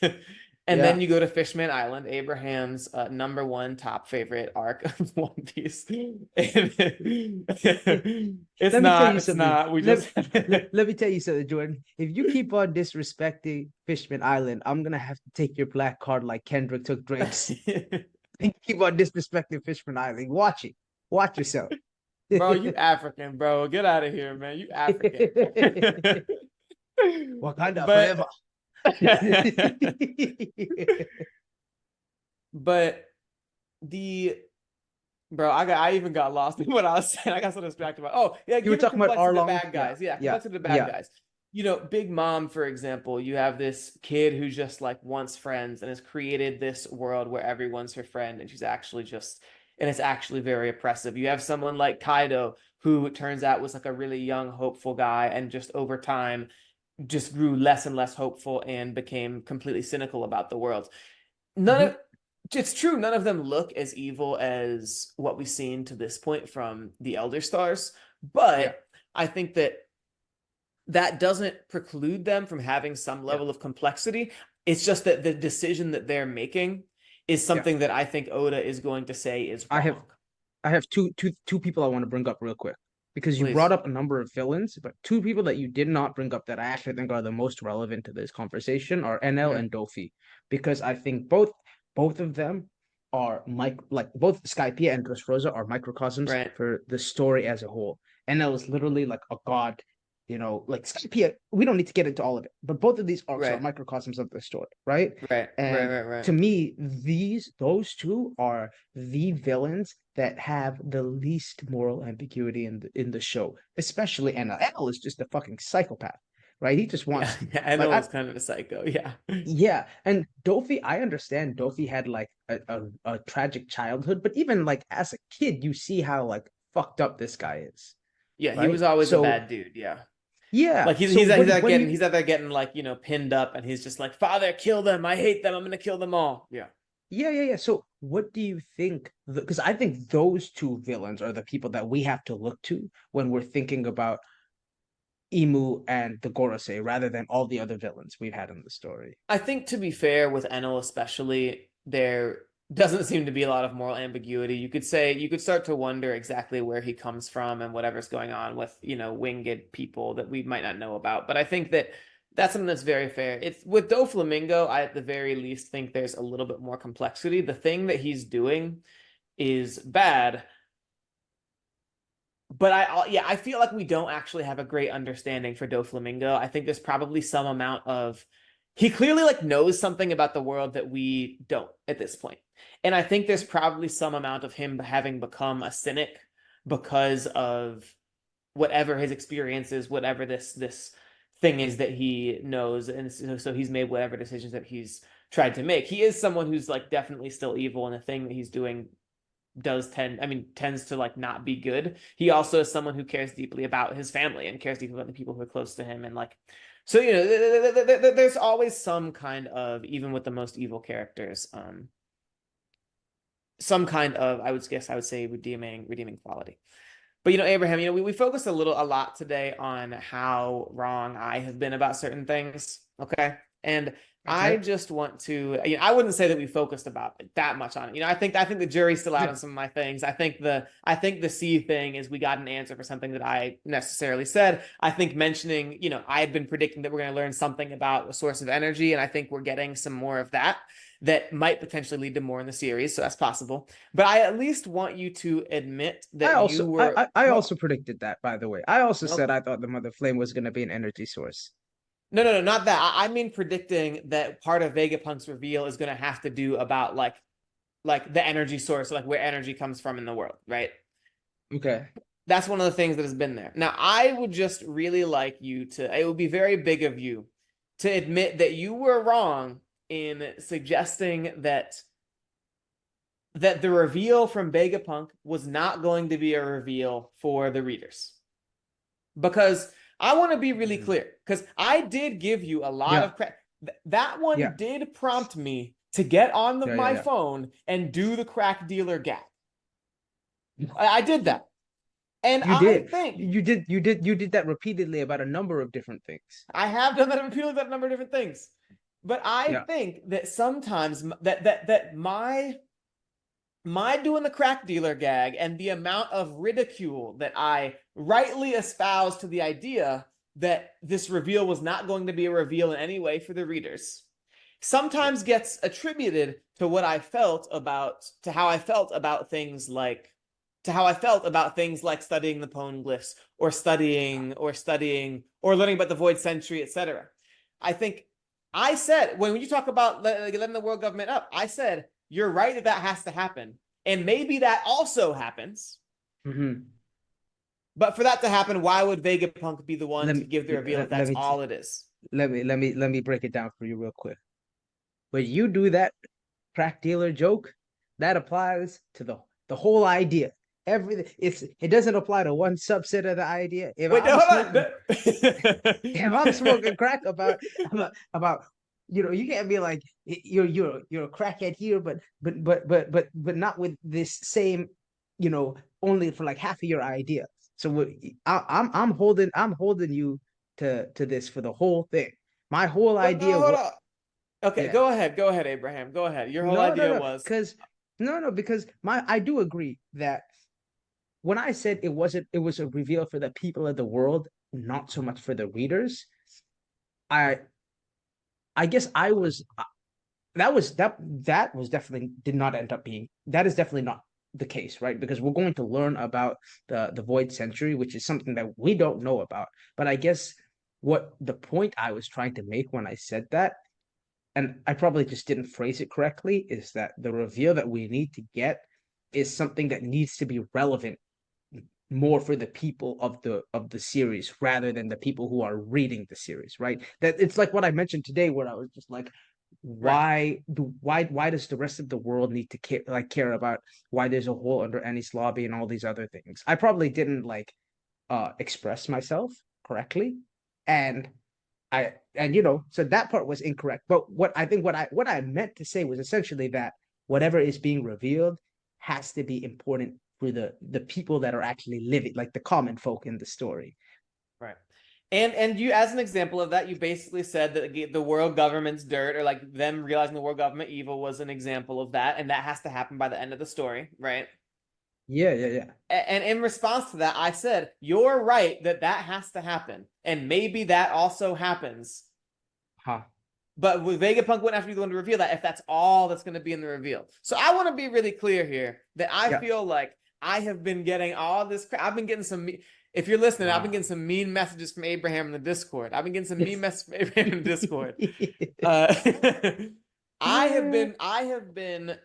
And Yeah. then you go to Fishman Island, Abraham's #1 top favorite arc of One Piece. It's Let me tell not, you it's something. not. We just Let me tell you something, Jordan. If you keep on disrespecting Fishman Island, I'm gonna have to take your black card like Kendrick took Drake's. Keep on disrespecting Fishman Island. Watch it. Watch yourself. Bro, you African, bro. Get out of here, man. You African. Wakanda But forever. but the I even got lost in what I was saying. I got so distracted by, oh yeah, You were giving talking about complexity to Arlong. bad Yeah, guys. Yeah, yeah, complexity to bad yeah. guys. Big Mom, for example, you have this kid who just like wants friends and has created this world where everyone's her friend, and it's actually very oppressive. You have someone like Kaido, who it turns out was like a really young, hopeful guy, and just over time just grew less and less hopeful and became completely cynical about the world. None Mhm. of It's true, none of them look as evil as what we've seen to this point from the Elder Stars, Yeah, but I think that doesn't preclude them from having some yeah, level of complexity. It's just that the decision that they're making is yeah. something that I think Oda is going to say is I have wrong. I have two people I want to bring up real quick because you brought Please. up a number of villains, but two people that you did not bring up that I actually think are the most relevant to this conversation are NL Mhm. and Dofi, because I think both of them are like both Skypiea and Dressrosa are microcosms Right. for the story as a whole. NL is literally like a god, like Skypiea. We don't need to get into all of it, but both of these arcs are Right. microcosms of the story, right? Right. Right. And Right. Right. to me, those two are the villains that have the least moral ambiguity in the show, especially Enel. Enel is just a fucking psychopath, right? He just Yeah. wants like Enel I is kind of a psycho. Yeah. yeah, and Dofi, I understand Dofi had like a tragic childhood, but even like as a kid, you see how like fucked up this guy is, Yeah. He was right? always a So bad dude. Yeah. yeah, Like he's so he's he's out when getting you he's out there getting like pinned up, and he's just like, Father, kill them. I hate them. I'm gonna kill them all. Yeah. yeah. So what do you think? Because I think those two villains are the people that we have to look to when we're thinking about Imu and the Gorosei rather than all the other villains we've had in the story. I think to be fair with Enel especially, there doesn't seem to be a lot of moral ambiguity. You could start to wonder exactly where he comes from and whatever's going on with, winged people that we might not know about. But I think that that's something that's very fair. It's with Doflamingo, I at the very least think there's a little bit more complexity. The thing that he's doing is bad, but I feel like we don't actually have a great understanding for Doflamingo. I think there's probably some amount of he clearly like knows something about the world that we don't at this point. And I think there's probably some amount of him having become a cynic because of whatever his experience is, whatever this thing is that he knows, and so he's made whatever decisions that he's tried to make. He is someone who's like definitely still evil, and the thing that he's doing tends to like not be good. He also is someone who cares deeply about his family and cares deeply about the people who are close to him, and like so there's always some kind of, even with the most evil characters, some kind of, I would say, redeeming quality. But Abraham, we focused a lot today on how wrong I have been about certain things. Okay. And I Okay. just want to, I wouldn't say that we focused about it that much on it. I think the jury's still out Yeah. on some of my things. I think the C thing is we got an answer for something that I necessarily said. I think mentioning, I had been predicting that we're going to learn something about a source of energy, and I think we're getting some more of that might potentially lead to more in the series, so that's possible. But I at least want you to admit I that you also were I no, also predicted that, by the way. I also no, said I thought the mother flame was going to be an energy source. no, not that. I mean predicting that part of Vegapunk's reveal is going to have to do about like the energy source, like where energy comes from in the world, right? Okay. That's one of the things that has been there. Now, I would just really like you to, it would be very big of you to admit that you were wrong in suggesting that the reveal from Vegapunk was not going to be a reveal for the readers. Because I want to be really clear, because I did give you a lot Yeah. of credit. That Yeah. one did prompt me to get on Yeah. my Yeah. phone and do the crack dealer gag. I did that. And You I did. think You did that repeatedly about a number of different things. I have done that repeatedly about a number of different things. But I Yeah. think that sometimes that my doing the crack dealer gag and the amount of ridicule that I rightly espoused to the idea that this reveal was not going to be a reveal in any way for the readers Yeah. sometimes gets attributed to what I felt about to how I felt about things like studying the poneglyphs or learning about the void century, etc. I think I said when you talk about letting the world government up, I said you're right that has to happen, and maybe that also happens. Hmm. But for that to happen, why would Vegapunk be the one Let to me give the reveal if let that's me all it is? let me break it down for you real quick. When you do that crack dealer joke, that applies to the whole idea. Everything it doesn't apply to one subset of the idea. Wait, no, hold on. If I'm smoking crack about you can't be like you're a crackhead here, but not with this same, only for like half of your idea. So I'm holding you to this for the whole thing. My whole But no, idea hold was on. Okay, yeah. go ahead, Abraham. Go ahead. Your whole No, no, idea no, was because no, because I do agree that when I said it was a reveal for the people of the world, not so much for the readers. I I guess I was that was definitely did not end up being that is definitely not the case, right? Because we're going to learn about the void century, which is something that we don't know about. But I guess what the point I was trying to make when I said that, and I probably just didn't phrase it correctly, is that the reveal that we need to get is something that needs to be relevant more for the people of the series rather than the people who are reading the series, right? That it's like what I mentioned today, where I was just like, right. why does the rest of the world need to care about why there's a hole under Annie's lobby and all these other things? I probably didn't like express myself correctly, and so that part was incorrect. But what I meant to say was essentially that whatever is being revealed has to be important for the people that are actually living, like the common folk in the story. Right. And you, as an example of that, you basically said that the world government's dirt, or like them realizing the world government evil, was an example of that, and that has to happen by the end of the story, right? Yeah, yeah, yeah. And in response to that, I said, you're right that has to happen, and maybe that also happens. Huh. But with Vegapunk wouldn't have to be the one to reveal that if that's all that's going to be in the reveal. So I want to be really clear here that I Yeah. feel like I have been getting all this. I've been getting some. If you're listening, I've been Wow. getting some mean messages from Abraham in the Discord. I've been getting some mean messages from Abraham in the Discord. Uh, Yeah, I have been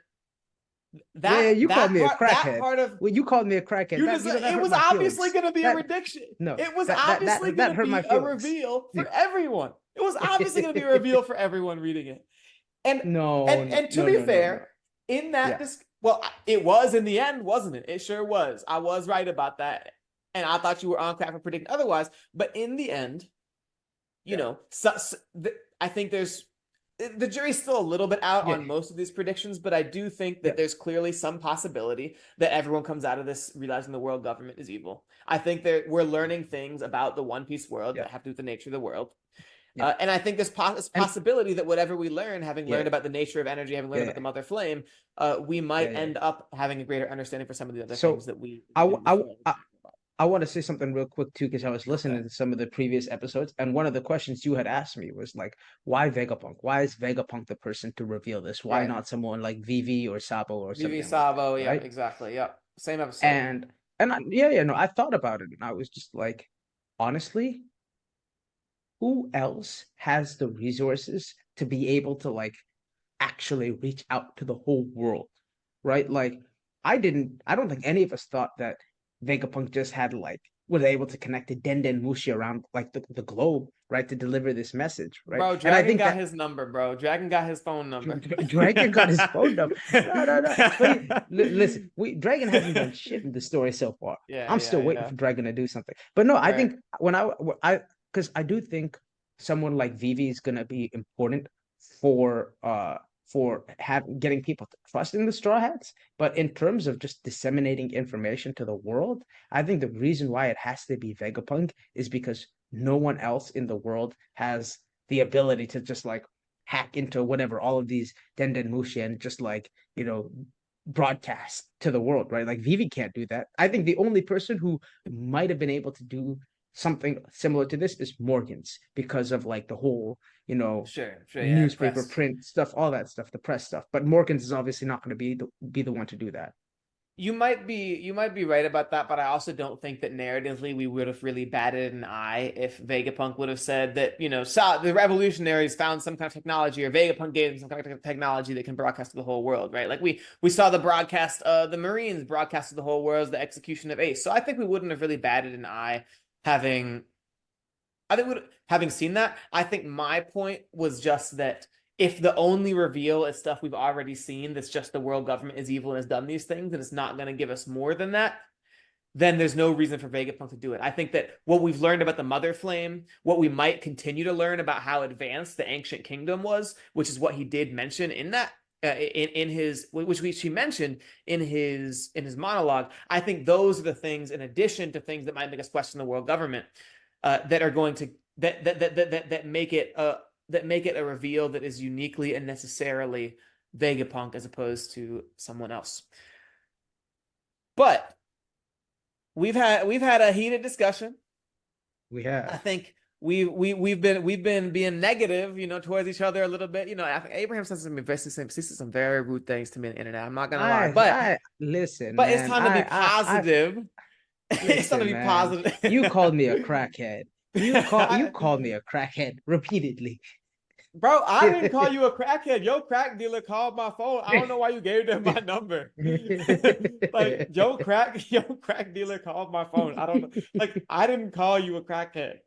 yeah, you called me a that crackhead. part of Well, you called me a crackhead. you just That it hurt was my obviously feelings. going to be a That prediction. no, It was obviously going that to hurt my be a feelings. reveal for everyone. It was obviously going to be a reveal for everyone reading it. And No, no, to no, be no, no, no. fair, in that Yeah, well, it was in the end, wasn't it? It sure was. I was right about that, and I thought you were on track for predicting otherwise. But in the end, yeah, I think the jury's still a little bit out yeah, on most of these predictions, but I do think yeah, that there's clearly some possibility that everyone comes out of this realizing the world government is evil. I think that we're learning things about the One Piece world yeah, that have to do with the nature of the world. Yeah. And I think there's And possibility that whatever we learn, having yeah, learned about the nature of energy, having learned about yeah, the mother flame, we yeah, might yeah. end up having a greater understanding for some of the other things So that we I, w- didn't I, w- before. I want to say something real quick too, because I was listening Okay. to some of the previous episodes, and one of the questions you had asked me was like, why Vegapunk? Why is Vegapunk the person to reveal this? Why Right. not someone like Vivi or Sabo or Vivi something like that, Sabo, yep, right? exactly. Yep. Same episode. And yeah, yeah, no, I thought about it, and I was just like, honestly, who else has the resources to be able to like actually reach out to the whole world, right? Like, I don't think any of us thought that Vegapunk just had like was able to connect to Den Mushi around like the globe, right, to deliver this message, right? Bro, And I Dragon think got that his number, bro. Dragon got his phone number. Dragon got his phone number. No, no, no. But listen, we Dragon hasn't done shit in the story so far. Yeah, I'm still yeah, waiting yeah. for Dragon to do something. But no, I Right. think I because I do think someone like Vivi is gonna be important for getting people to trust in the Straw Hats. But in terms of just disseminating information to the world, I think the reason why it has to be Vegapunk is because no one else in the world has the ability to just like hack into whatever all of these Denden Mushi and just like broadcast to the world, right? Like Vivi can't do that. I think the only person who might have been able to do something similar to this is Morgan's because of like the whole Sure, sure, yeah. newspaper Press. print stuff, all that stuff, the press stuff. But Morgan's is obviously not going to be the one to do that. You might be right about that, but I also don't think that narratively we would have really batted an eye if Vegapunk would have said that, the revolutionaries found some kind of technology, or Vegapunk gave them some kind of technology that can broadcast to the whole world, right? Like we saw the broadcast, the Marines broadcast to the whole world the execution of Ace. So I think we wouldn't have really batted an eye having having seen that. I think my point was just that if the only reveal is stuff we've already seen, that's just the world government is evil and has done these things, and it's not going to give us more than that, then there's no reason for Vegapunk to do it. I think that what we've learned about the Mother Flame, what we might continue to learn about how advanced the Ancient Kingdom was, which is what he did mention in that in his, which he mentioned in his monologue. I think those are the things, in addition to things that might make us question the world government, that are going to that make it a reveal that is uniquely and necessarily Vegapunk as opposed to someone else. But we've had a heated discussion. We I have. think we've been being negative, towards each other a little bit. I think Abraham says some very rude things to me on the internet. I'm not gonna lie, but I listen, but it's man. time to be positive. It's time to Listen, be man. positive. You called me a crackhead. You I, called me a crackhead repeatedly. Bro, I didn't call you a crackhead. Your crack dealer called my phone. I don't know why you gave them my number. Like, your crack dealer called my phone. I don't know. Like, I didn't call you a crackhead.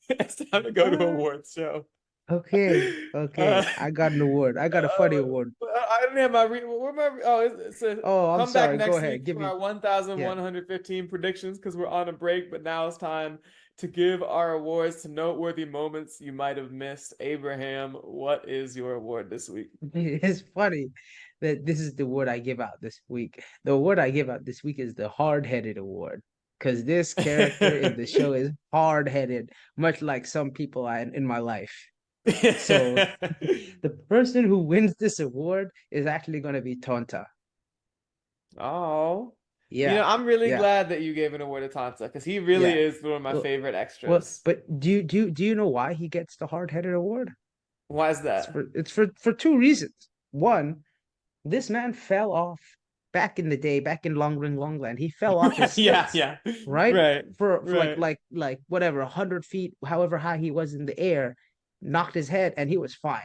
It's time to go to awards show. Okay, Uh, okay. I got an award. I got a funny award. I didn't have my where my oh it says Oh, I'm come back sorry. Go next ahead. week Give for me. our Yeah. 1115 predictions because we're on a break, but now it's time to give our awards to noteworthy moments you might have missed. Abraham, what is your award this week? It's funny that this is the award I give out this week. The award I give out this week is the hard-headed award. Because this character in the show is hard-headed, much like some people in my life. So the person who wins this award is actually going to be Tonta. Oh. Yeah, I'm really yeah, glad that you gave an award to Tansa because he really yeah. is one of my Well, favorite well, extras. but do you know why he gets the hard-headed award? Why is It's that? for it's for two reasons. One, this man fell off back in the day, back in Long Ring Longland. He fell off his Yeah, stilts, yeah. right? Right. For Right. like whatever, 100 feet, however high he was in the air, knocked his head, and he was fine.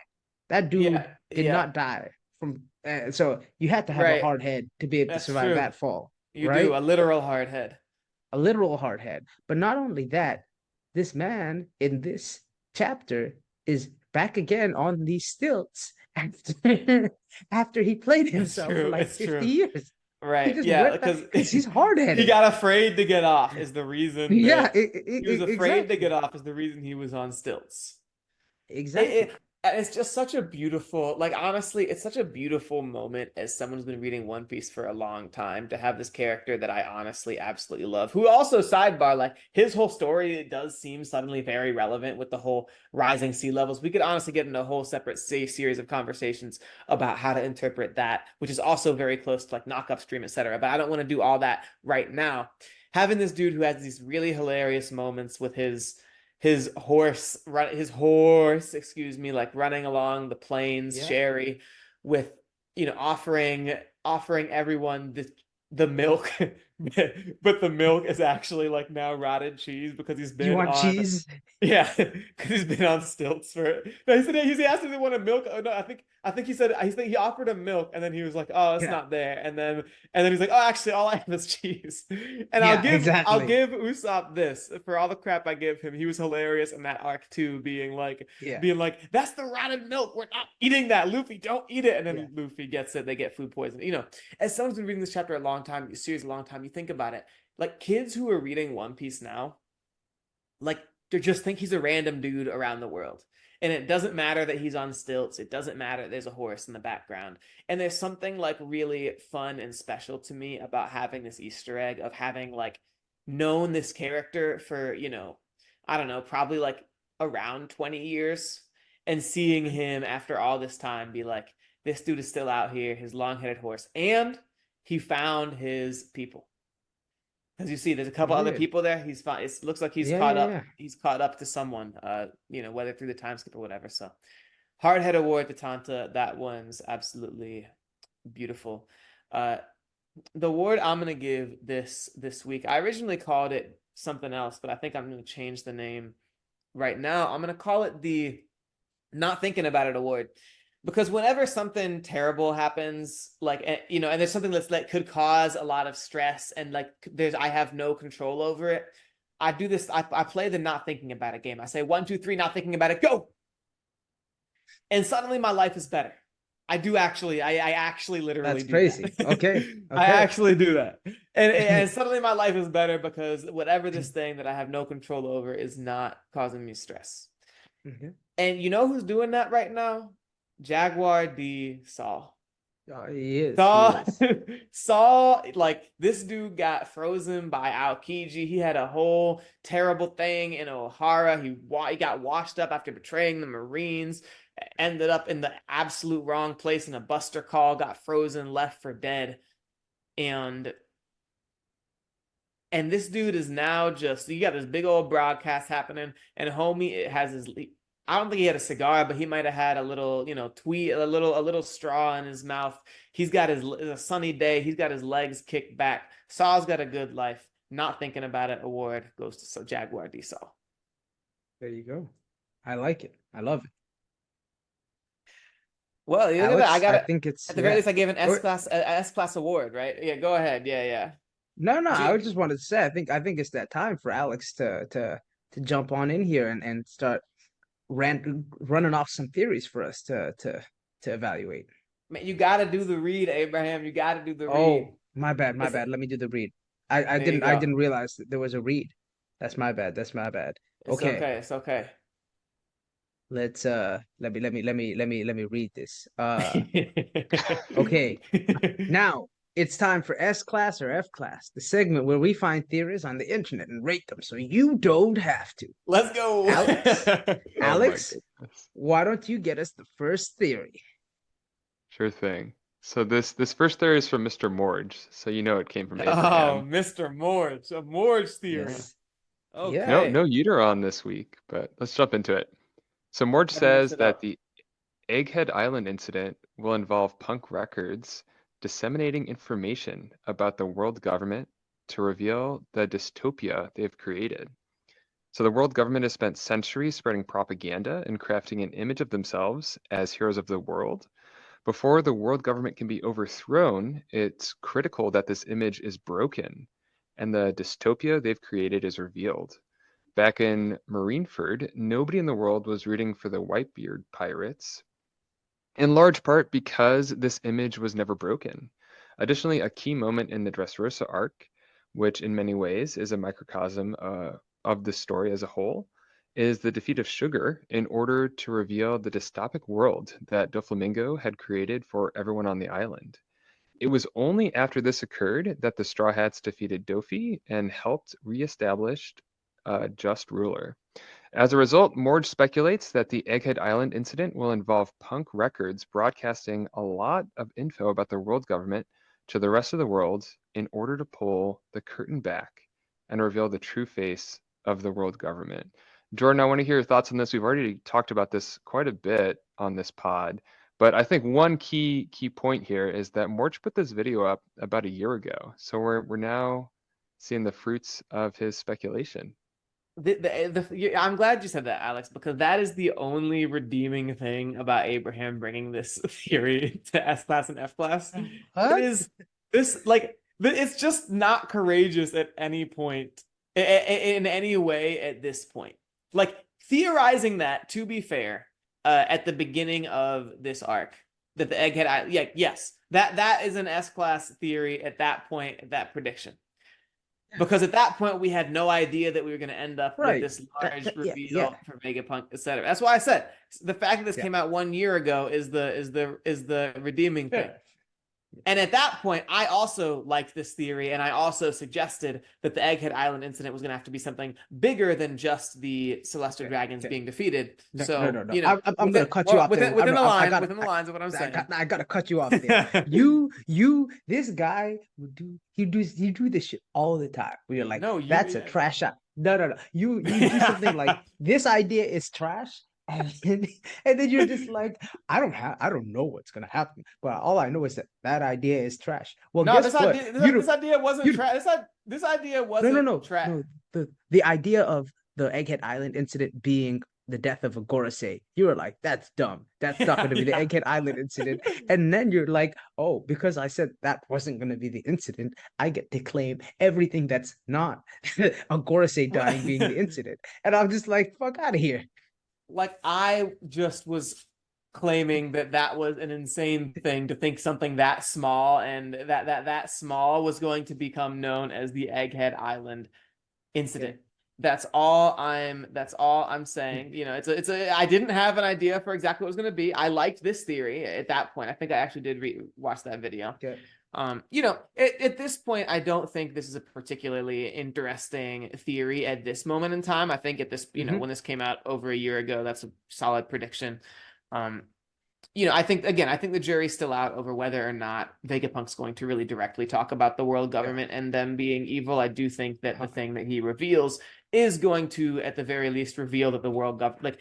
That dude Yeah, did yeah. not die from. So you had to have a Right. hard head to be able to That's survive true. that fall, You do right? a literal hard head. A literal hard head. But not only that, this man in this chapter is back again on these stilts after after he played It's himself for true. like It's 50 true. years. He Right. just Yeah, went back because because he's he hard-headed. got afraid to get off is the reason Yeah, that he was afraid to exactly. get off is the reason he was on stilts. It, Exactly. And it's just such a beautiful, like, honestly, it's such a beautiful moment as someone who's been reading One Piece for a long time to have this character that I honestly absolutely love. Who also, sidebar, like, his whole story, it does seem suddenly very relevant with the whole rising sea levels. We could honestly get into a whole separate series of conversations about how to interpret that, which is also very close to like knock upstream, etc. But I don't want to do all that right now. Having this dude who has these really hilarious moments with his horse, excuse me, like running along the plains, Yeah. Sherry, with offering everyone the milk, but the milk is actually like now rotted cheese because he's You been want on, cheese? yeah, because he's been on stilts for. No, he said he asked if they wanted milk. Oh no, I think he offered him milk, and then he was like, oh, it's Yeah. not there, and then he's like, oh, actually, all I have is cheese. And I'll Yeah, give I'll exactly. give Usopp this for all the crap I give him. He was hilarious in that arc too, Yeah. being like, that's the rotted milk. We're not eating that. Luffy, don't eat it. And Yeah. then Luffy gets it. They get food poisoning. As someone's been reading this chapter a long time, series a long time, you think about it. Like kids who are reading One Piece now, like they just think he's a random dude around the world. And it doesn't matter that he's on stilts. It doesn't matter there's a horse in the background. And there's something like really fun and special to me about having this Easter egg of having like known this character for, I don't know, probably like around 20 years and seeing him after all this time be like, this dude is still out here, his long-headed horse, and he found his people. As you see, there's a He couple other did. people there. He's fine. It looks like he's Yeah, caught yeah, up. yeah. He's caught up to someone. Whether through the time skip or whatever. So, Hardhead Award to Tanta. That one's absolutely beautiful. Uh, the award I'm gonna give this week. I originally called it something else, but I think I'm gonna change the name right now. I'm gonna call it the Not Thinking About It Award, because whenever something terrible happens, like and there's something that could cause a lot of stress, and like I have no control over it. I do this. I play the Not Thinking About It game. I say 1, 2, 3, not thinking about it, go, and suddenly my life is better. I do actually. I actually literally That's do that. crazy. Okay. I Okay. actually do that, and suddenly my life is better because whatever this thing that I have no control over is not causing me stress. Okay. And you know who's doing that right now? Jaguar D Saul. He is. He Saul, is. Saul, like this dude got frozen by Aokiji. He had a whole terrible thing in Ohara. He got washed up after betraying the Marines. Ended up in the absolute wrong place in a buster call. Got frozen, left for dead, and this dude is now just, you got this big old broadcast happening, and homie it has his, I don't think he had a cigar, but he might have had a little, tweet, a little straw in his mouth. He's got it's a sunny day. He's got his legs kicked back. Saul's got a good life. Not Thinking About It award goes to Jaguar D Saul. There you go. I like it. I love it. Well, look at that. I Alex, got I it. think it's At the very yeah. least, I gave an Or S class award, right? Yeah, go ahead. Yeah, yeah. no, no, I G- just wanted to say I think it's that time for Alex to jump on in here and start running off some theories for us to evaluate. Man, you got to do the read, Abraham. You got to do the read. Oh, my bad, my It's bad. Let me do the read. I There you didn't I go. didn't realize that there was a read. That's my bad. That's my bad. It's Okay. okay. It's okay. Let's let me read this. Okay. Now it's time for S class or F class, the segment where we find theories on the internet and rate them so you don't have to. Let's go. Alex, Oh my Alex, goodness. why don't you get us the first theory? Sure thing. So this first theory is from Mr. Morge, so you know it came from Oh, Abraham. Mr. Morge, a Morge theory. Yes. Yeah. No, Okay. no Uteron this week, but let's jump into it. So Morge Never mix says it that up. the Egghead Island incident will involve Punk Records disseminating information about the world government to reveal the dystopia they've created. So the world government has spent centuries spreading propaganda and crafting an image of themselves as heroes of the world. Before the world government can be overthrown, it's critical that this image is broken and the dystopia they've created is revealed. Back in Marineford, nobody in the world was rooting for the Whitebeard pirates, in large part because this image was never broken. Additionally, a key moment in the Dressrosa arc, which in many ways is a microcosm of the story as a whole, is the defeat of sugar in order to reveal the dystopic world that Doflamingo had created for everyone on the island. It was only after this occurred that the Straw Hats defeated Dofi and helped reestablish a just ruler. As a result, Morge speculates that the Egghead Island incident will involve Punk Records broadcasting a lot of info about the world government to the rest of the world in order to pull the curtain back and reveal the true face of the world government. Jordan, I want to hear your thoughts on this. We've already talked about this quite a bit on this pod, but I think one key point here is that Morge put this video up about a year ago. So we're now seeing the fruits of his speculation. I'm glad you said that, Alex, because that is the only redeeming thing about Abraham bringing this theory to S class and F class. What? It is this like it's just not courageous at any point in any way at this point. Like theorizing that, to be fair, at the beginning of this arc, that the Egghead, yeah, yes, that is an S class theory at that point, that prediction. Because at that point we had no idea that we were going to end up with this large reveal for Vegapunk, etc. That's why I said the fact that this came out 1 year ago is the redeeming thing. And at that point, I also liked this theory, and I also suggested that the Egghead Island incident was going to have to be something bigger than just the Celestial Dragons being defeated. No. You know, I'm going to cut you off within there. the lines of what I'm saying. I got to cut you off there. This guy you do this shit all the time. Where you're like, no, that's a trash shot. No. You do something like this idea is trash. And then you're just like, I don't know what's gonna happen, but all I know is that idea is trash. Well, no, guess what? This idea wasn't trash. This idea wasn't trash. No, the idea of the Egghead Island incident being the death of a Gorosei, you were like, that's dumb. That's not going to be the Egghead Island incident. And then you're like, oh, because I said that wasn't going to be the incident, I get to claim everything that's not a Gorosei dying being the incident. And I'm just like, fuck out of here. Like, I just was claiming that was an insane thing to think something that small and that small was going to become known as the Egghead Island incident. That's all I'm saying. You know, I didn't have an idea for exactly what it was going to be. I liked this theory at that point. I think I actually did watch that video. Okay. You know, at this point, I don't think this is a particularly interesting theory at this moment in time. I think at this, you know, when this came out over a year ago, that's a solid prediction. You know, I think the jury's still out over whether or not Vegapunk's going to really directly talk about the world government and them being evil. I do think that the thing that he reveals is going to, at the very least, reveal that the world government, like,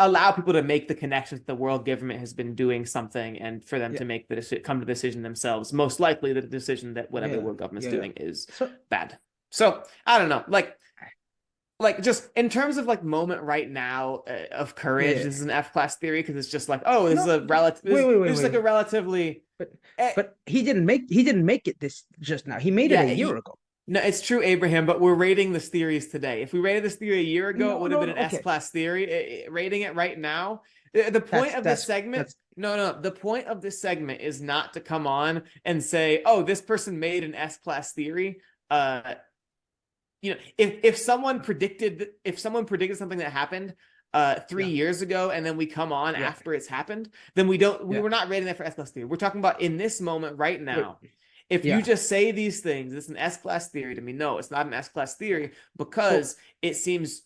allow people to make the connections that the world government has been doing something, and for them to make come to the decision themselves. Most likely, the decision that whatever the world government's doing is bad. So I don't know, like just in terms of like moment right now of courage, this is an F class theory because it's just like, oh, this is a relative. It's like a relatively. But he didn't make it this just now. He made it a year ago. No, it's true, Abraham, but we're rating this theories today. If we rated this theory a year ago, it would have been an S-class theory. Rating it right now, the point of this segment, the point of this segment is not to come on and say, oh, this person made an S-class theory. You know, if someone predicted something that happened 3 years ago, and then we come on after it's happened, then we were not rating that for S-class theory. We're talking about in this moment right now. If you just say these things, it's an S-class theory to me. No, it's not an S-class theory because it seems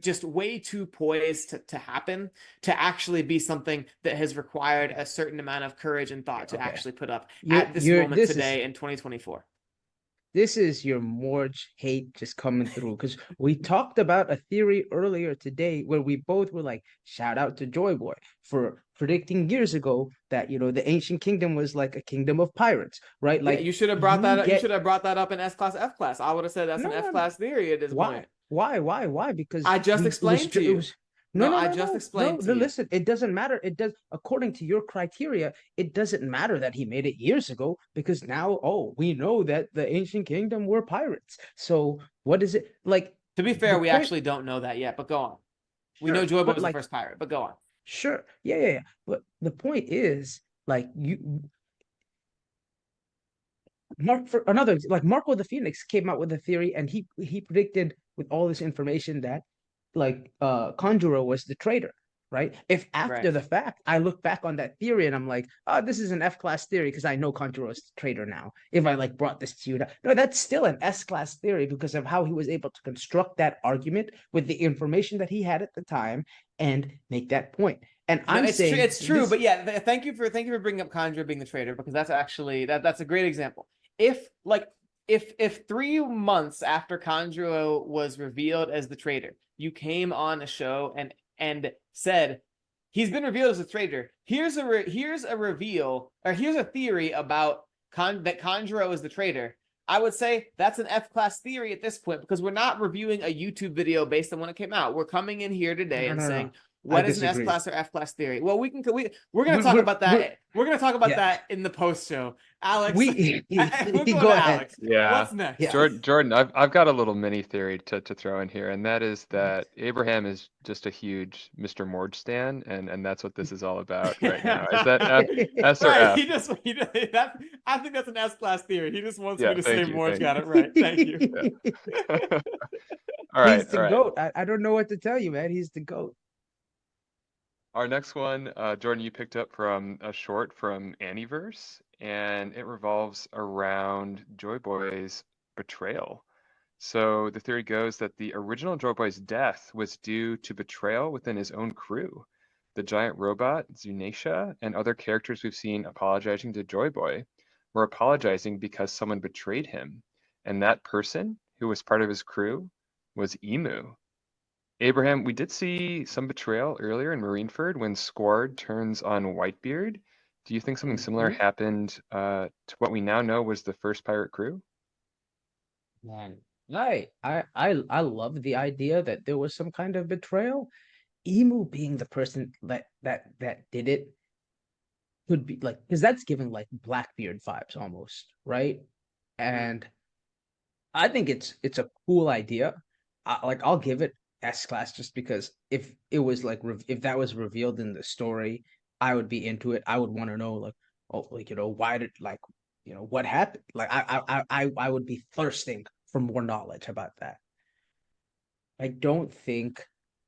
just way too poised to happen, to actually be something that has required a certain amount of courage and thought to actually put up at this moment today in 2024. This is your Morge hate just coming through, because we talked about a theory earlier today where we both were like, shout out to Joyboy for predicting years ago that, you know, the ancient kingdom was like a kingdom of pirates, right? Like, you should have brought that up. You should have brought that up in S class, F class. I would have said that's an F class theory at this point. Why? Because I just explained to you. I just explained to you. Listen, it doesn't matter. It does, according to your criteria, it doesn't matter that he made it years ago, because now, we know that the ancient kingdom were pirates. So what is it like? To be fair, we actually don't know that yet, but go on. We know Joyboy was the first pirate, but go on. Sure. Yeah. But the point is, like, Marco the Phoenix came out with a theory, and he predicted with all this information that Conjuro was the traitor, right? If after Right. the fact I look back on that theory and I'm like, oh, this is an F class theory because I know Conjuro is the traitor now. If I like brought this to you, no, that's still an S class theory because of how he was able to construct that argument with the information that he had at the time and make that point. And No, I'm it's true. saying It's true. this. But yeah, thank you for bringing up Conjure being the traitor, because that's actually that's a great example. If like if 3 months after Conjuro was revealed as the traitor, you came on a show and said he's been revealed as a traitor. Here's a reveal, or here's a theory about that Conjuro is the traitor. I would say that's an F class theory at this point, because we're not reviewing a YouTube video based on when it came out. We're coming in here today No, and no, no. saying, I what is an S disagree. class or F class theory? Well, we're gonna talk We're, about we're, that. We're gonna talk about yeah. that in the post show. Alex, We we're going go to ahead. Alex. Yeah. What's next? Yeah. Jordan, I've got a little mini theory to throw in here, and that is that Abraham is just a huge Mr. Morge stan, and that's what this is all about right now. Is that S or Right. F? He just that I think that's an S class theory. He just wants me Yeah, to say thank you, Morge thank got it right. Thank you. you. Yeah. All right, He's all the right. goat. I don't know what to tell you, man. He's the goat. Our next one, Jordan, you picked up from a short from Annieverse, and it revolves around Joyboy's betrayal. So the theory goes that the original Joyboy's death was due to betrayal within his own crew. The giant robot, Zunaisha, and other characters we've seen apologizing to Joyboy were apologizing because someone betrayed him. And that person, who was part of his crew, was Emu. Abraham, we did see some betrayal earlier in Marineford when Squard turns on Whitebeard. Do you think something similar Mhm. happened to what we now know was the first pirate crew? Man, I love the idea that there was some kind of betrayal. Emu being the person that did it could be like, because that's giving like Blackbeard vibes almost, right? Mhm. And I think it's a cool idea. I'll give it S class just because if it was like if that was revealed in the story, I would be into it. I would want to know like, oh, like why did like what happened? Like I would be thirsting for more knowledge about that. I don't think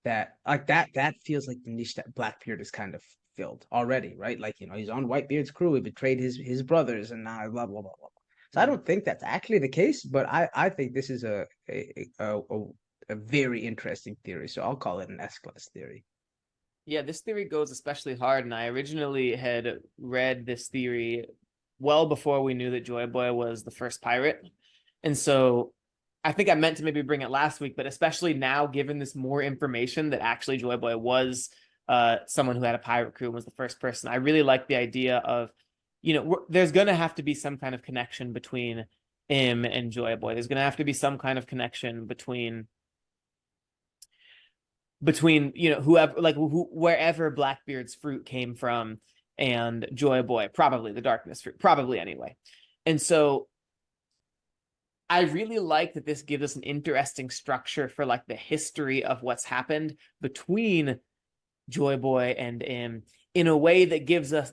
that like that feels like the niche that Blackbeard is kind of filled already, right? Like he's on Whitebeard's crew, he betrayed his brothers, and now blah blah blah blah. So I Mhm. don't think that's actually the case, but I think this is a very interesting theory. So I'll call it an S class theory. Yeah, this theory goes especially hard, and I originally had read this theory well before we knew that Joyboy was the first pirate. And so I think I meant to maybe bring it last week, but especially now, given this more information that actually Joyboy was someone who had a pirate crew and was the first person, I really like the idea of, there's going to have to be some kind of connection between him and Joyboy. There's going to have to be some kind of connection between whoever, like wherever Blackbeard's fruit came from and Joyboy, probably the darkness fruit, probably anyway. And so I really like that this gives us an interesting structure for like the history of what's happened between Joyboy and in a way that gives us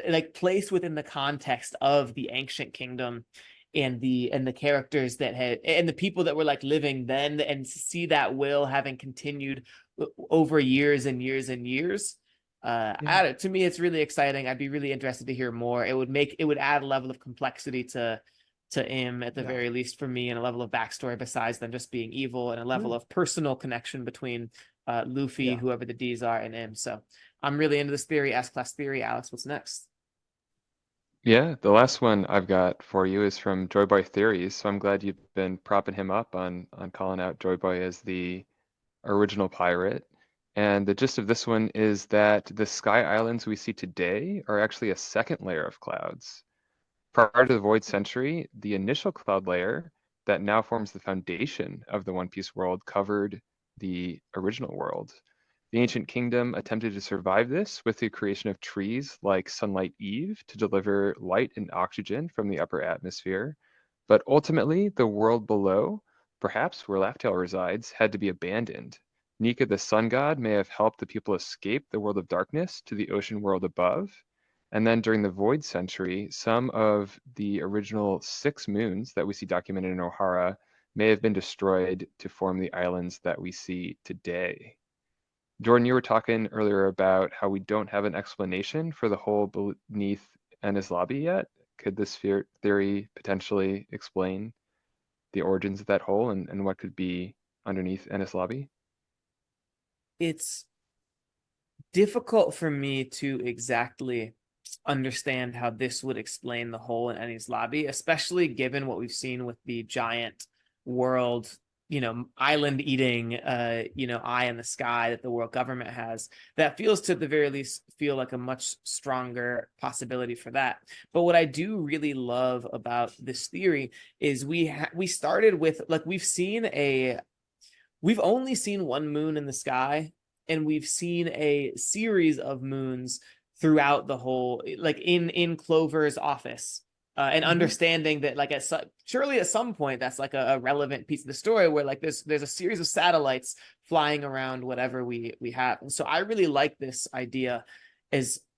like place within the context of the ancient kingdom and the characters that had and the people that were like living then, and see that will having continued over years and years and years. Yeah, To me, it's really exciting. I'd be really interested to hear more. It would add a level of complexity to Im at the yeah. very least for me, and a level of backstory besides them just being evil, and a level of personal connection between Luffy, Yeah. whoever the D's are, and Im. So I'm really into this theory, S class theory. Alex, what's next? Yeah, the last one I've got for you is from Joyboy Theories. So I'm glad you've been propping him up on calling out Joyboy as the original pirate. And the gist of this one is that the sky islands we see today are actually a second layer of clouds. Prior to the Void Century, the initial cloud layer that now forms the foundation of the One Piece world covered the original world. The ancient kingdom attempted to survive this with the creation of trees like Sunlight Eve to deliver light and oxygen from the upper atmosphere. But ultimately, the world below, perhaps where Laugh-Tale resides, had to be abandoned. Nika the sun god may have helped the people escape the world of darkness to the ocean world above. And then during the Void Century, some of the original 6 moons that we see documented in Ohara may have been destroyed to form the islands that we see today. Jordan, you were talking earlier about how we don't have an explanation for the hole beneath Ennis Lobby yet. Could this theory potentially explain the origins of that hole and what could be underneath Ennis Lobby? It's difficult for me to exactly understand how this would explain the hole in Ennis Lobby, especially given what we've seen with the giant world, island eating, eye in the sky that the world government has. That feels, to the very least, feel like a much stronger possibility for that. But what I do really love about this theory is we started with, like, we've only seen one moon in the sky, and we've seen a series of moons throughout the whole, like in Clover's office, and understanding that, like, surely at some point that's like a relevant piece of the story where, like, there's a series of satellites flying around whatever we have. And so I really like this idea as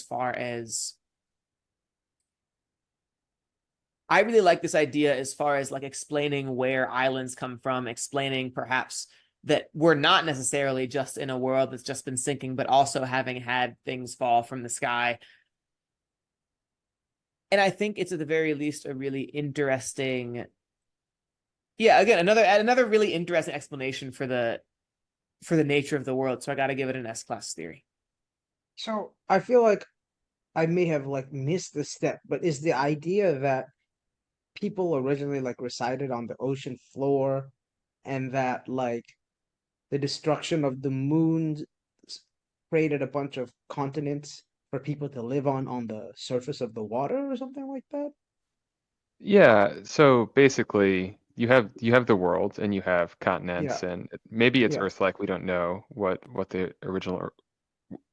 far as like explaining where islands come from, explaining perhaps that we're not necessarily just in a world that's just been sinking, but also having had things fall from the sky. And I think it's at the very least a really interesting, again, another really interesting explanation for the nature of the world. So I got to give it an S-class theory. So I feel like I may have like missed the step, but is the idea that people originally like resided on the ocean floor, and that like the destruction of the moon created a bunch of continents for people to live on the surface of the water or something like that? Yeah, so basically you have the world and you have Yeah, continents and maybe it's yeah, Earth-like, we don't know what the original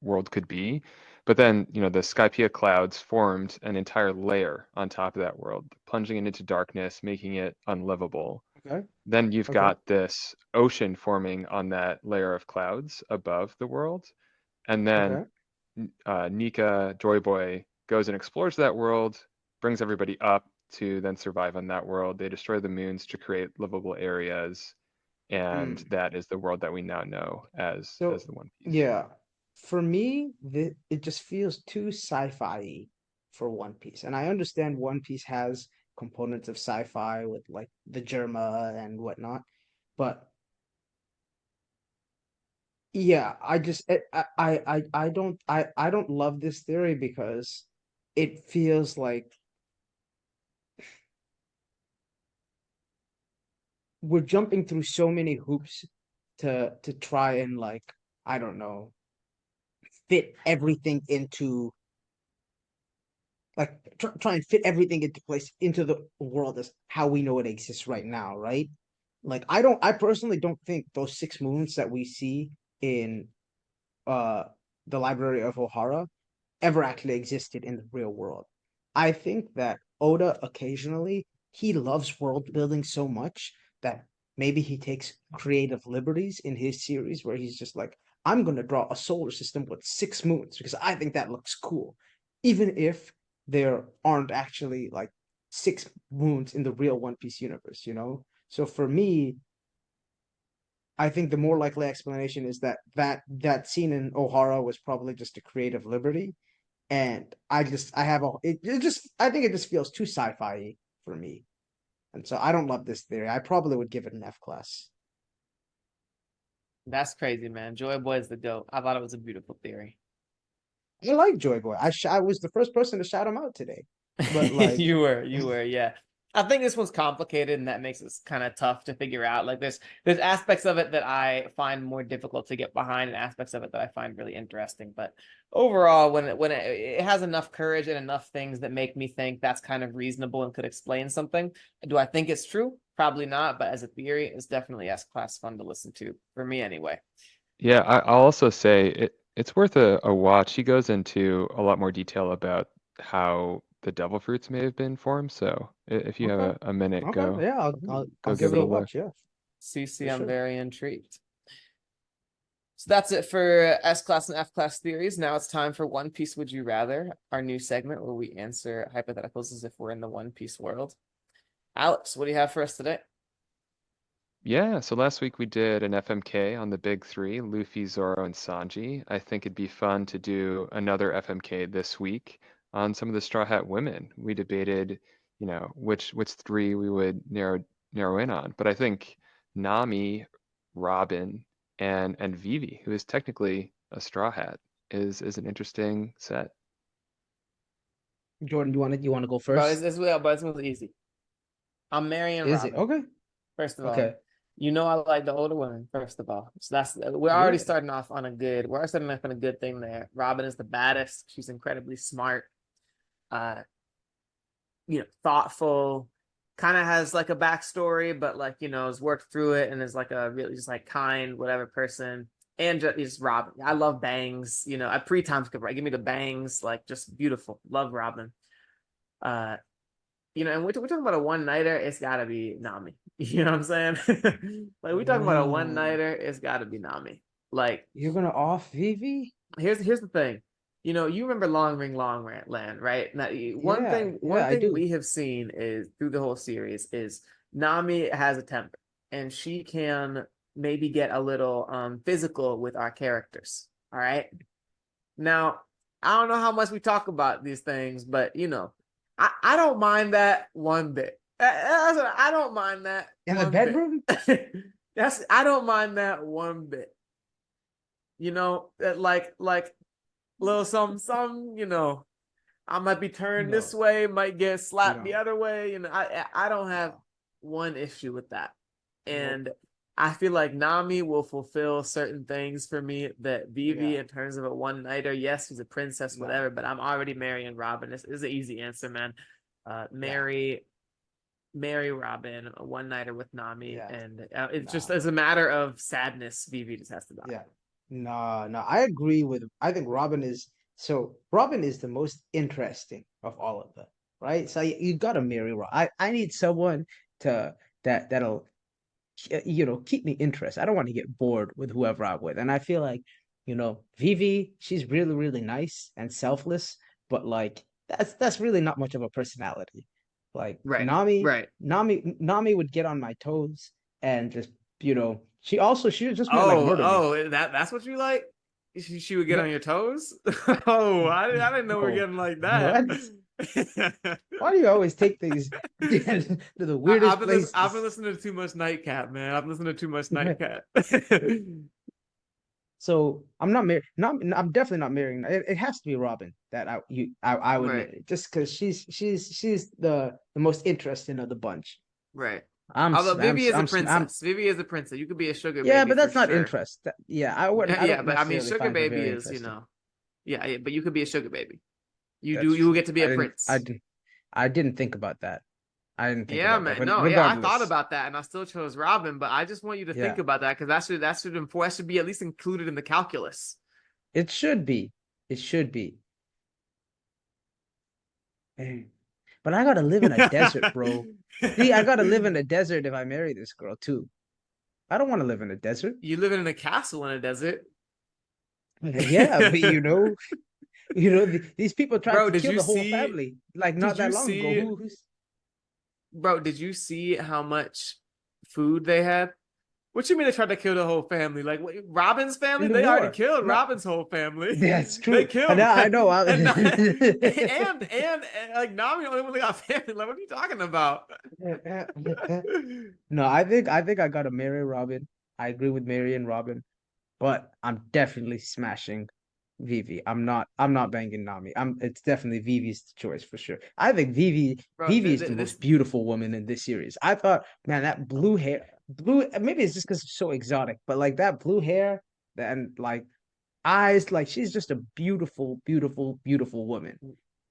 world could be. But then, the Skypea clouds formed an entire layer on top of that world, plunging it into darkness, making it unlivable. okay, Then you've okay, got this ocean forming on that layer of clouds above the world. And then okay. Nika, Joyboy, goes and explores that world, brings everybody up to then survive on that world. They destroy the moons to create livable areas, and Hmm. that is the world that we now know as So the One Piece. yeah, for me, it just feels too sci-fi for One Piece, and I understand One Piece has components of sci-fi with like the Germa and whatnot, but yeah, I don't love this theory because it feels like we're jumping through so many hoops to try and like, I don't know, fit everything into like try and fit everything into place into the world as how we know it exists right now, right? Like I personally don't think those six moons that we see in uh the Library of Ohara ever actually existed in the real world. I think that Oda occasionally he loves world building so much that maybe he takes creative liberties in his series where he's just like, I'm gonna draw a solar system with six moons because I think that looks cool. Even if there aren't actually like six moons in the real One Piece universe, you know? So for me, I think the more likely explanation is that scene in Ohara was probably just a creative liberty, and I have a it just I think it just feels too sci-fi for me, and so I don't love this theory. I probably would give it an F class. That's crazy, man. Joy Boy is the GOAT. I thought it was a beautiful theory. I like Joyboy. I was the first person to shout him out today, but like, You were, yeah. I think this one's complicated, and that makes it kind of tough to figure out. Like, there's aspects of it that I find more difficult to get behind, and aspects of it that I find really interesting. But overall, when it has enough courage and enough things that make me think that's kind of reasonable and could explain something, do I think it's true? Probably not. But as a theory, it's definitely S-class fun to listen to for me, anyway. Yeah, I'll also say it's worth a watch. He goes into a lot more detail about how the devil fruits may have been formed. So if you have okay, a minute, okay, yeah, I'll go give give it it a a look. watch. Yeah, CC, for I'm sure. very intrigued. So that's it for S-class and F-class theories. Now it's time for One Piece Would You Rather, our new segment where we answer hypotheticals as if we're in the One Piece world. Alex, what do you have for us today? Yeah, so last week we did an FMK on the big three, Luffy, Zoro, and Sanji. I think it'd be fun to do another FMK this week on some of the Straw Hat women. We debated, which three we would narrow in on. But I think Nami, Robin, and Vivi, who is technically a Straw Hat, is an interesting set. Jordan, you wanna go Bro, first? this one's easy. I'm marrying Is it Robin. okay? First of all, Okay. you know I like the older women. First of all, so we're already Yeah. starting off on a good. We're starting off on a good thing there. Robin is the baddest. She's incredibly smart. Uh, thoughtful. Kind of has like a backstory, but like has worked through it and is like a really just like kind, whatever person. And just Robin. I love bangs. I pre-time skip, right? Give me the bangs, like just beautiful. Love Robin. Uh, and we're talking about a one-nighter, it's gotta be Nami. You know what I'm saying? Like we're talking about a Ooh. one-nighter, it's gotta be Nami. Like, You're gonna off Vivi? here's the thing. You remember Long Ring Long Land, right? Now, one Yeah, thing yeah, one I thing do. we have seen is through the whole series is Nami has a temper and she can maybe get a little physical with our characters. All right. Now, I don't know how much we talk about these things, but I don't mind that one bit. I don't mind that In the one bit. bedroom? I don't mind that one bit. That like little some, I might be turned this No, way, might get slapped the no, other way. I don't have no, one issue with that. nope. And I feel like Nami will fulfill certain things for me that Vivi, Yeah, in terms of a one nighter, yes, she's a princess, no, whatever, but I'm already marrying Robin. This is an easy answer, man. yeah, Marry Robin, a one nighter with Nami, yeah, and it's just nah, as a matter of sadness, Vivi just has to die. yeah. No, no, I agree with I think Robin is the most interesting of all of them, right? So you gotta marry Robin. I need someone to that'll keep me interested. I don't want to get bored with whoever I'm with. And I feel like, Vivi, she's really, really nice and selfless, but like that's really not much of a personality. Like Right, Nami, right. Nami would get on my toes and just, she just might like Oh, murder me. that's what you like? She would get Yeah. on your toes? Oh, I didn't know we were Bro, getting like that. what? Why do you always take things to the weirdest I've been places? listening to too much Nightcap, man. I've been listening to too much Nightcap. So I'm not married. Not I'm definitely not marrying. It has to be Robin that I would Right, marry just because she's the most interesting of the bunch. right. I'm Although Vivi is a I'm princess. Vivi is a princess. You could be a sugar yeah, baby but for that's not sure. interest. Yeah, I Yeah, don't but I mean, necessarily sugar find her baby very is, interesting. yeah, but you could be a sugar baby. That's You will true. get to be a prince. I didn't think about that. I didn't think Yeah, about that. man. But No, yeah, I thought regardless, about that and I still chose Robin, but I just want you to think yeah, about that because that should be at least included in the calculus. it should be. It should be. Hey, but I gotta live in a desert, bro. See, I gotta live in a desert if I marry this girl too. I don't want to live in a desert. You living in a castle in a desert. Yeah, but these people tried Bro, to did kill you the whole see family like not did you that long ago. see did you see how much food they had? What you mean they tried to kill the whole family? Like Robin's family? In the They already war? killed No, Robin's whole family. that's They true. And killed I know. and like Nami the only one that got family. Like, what are you talking about? No, I think I gotta marry Robin. I agree with Mary and Robin, but I'm definitely smashing Vivi. I'm not banging Nami. It's definitely Vivi's choice for sure. I think Bro, Vivi is the most beautiful woman in this series. I thought, man, that blue, maybe it's just because it's so exotic, but like that blue hair and like eyes, like she's just a beautiful, beautiful, beautiful woman.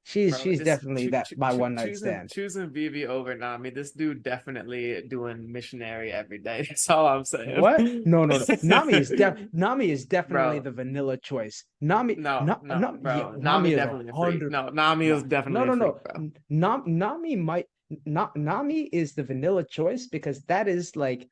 She's bro, she's definitely that my one night stand. choosing Vivi over Nami. This dude definitely doing missionary every day. That's all I'm saying. What? No, no, no. Nami is definitely Bro, the vanilla choice. Nami, no, not, no, not, yeah, bro. Nami Nami is a definitely a freak. hundred. No, Nami No, is no, definitely a no, freak, no. bro. Nami might not. Nami is the vanilla choice because that is like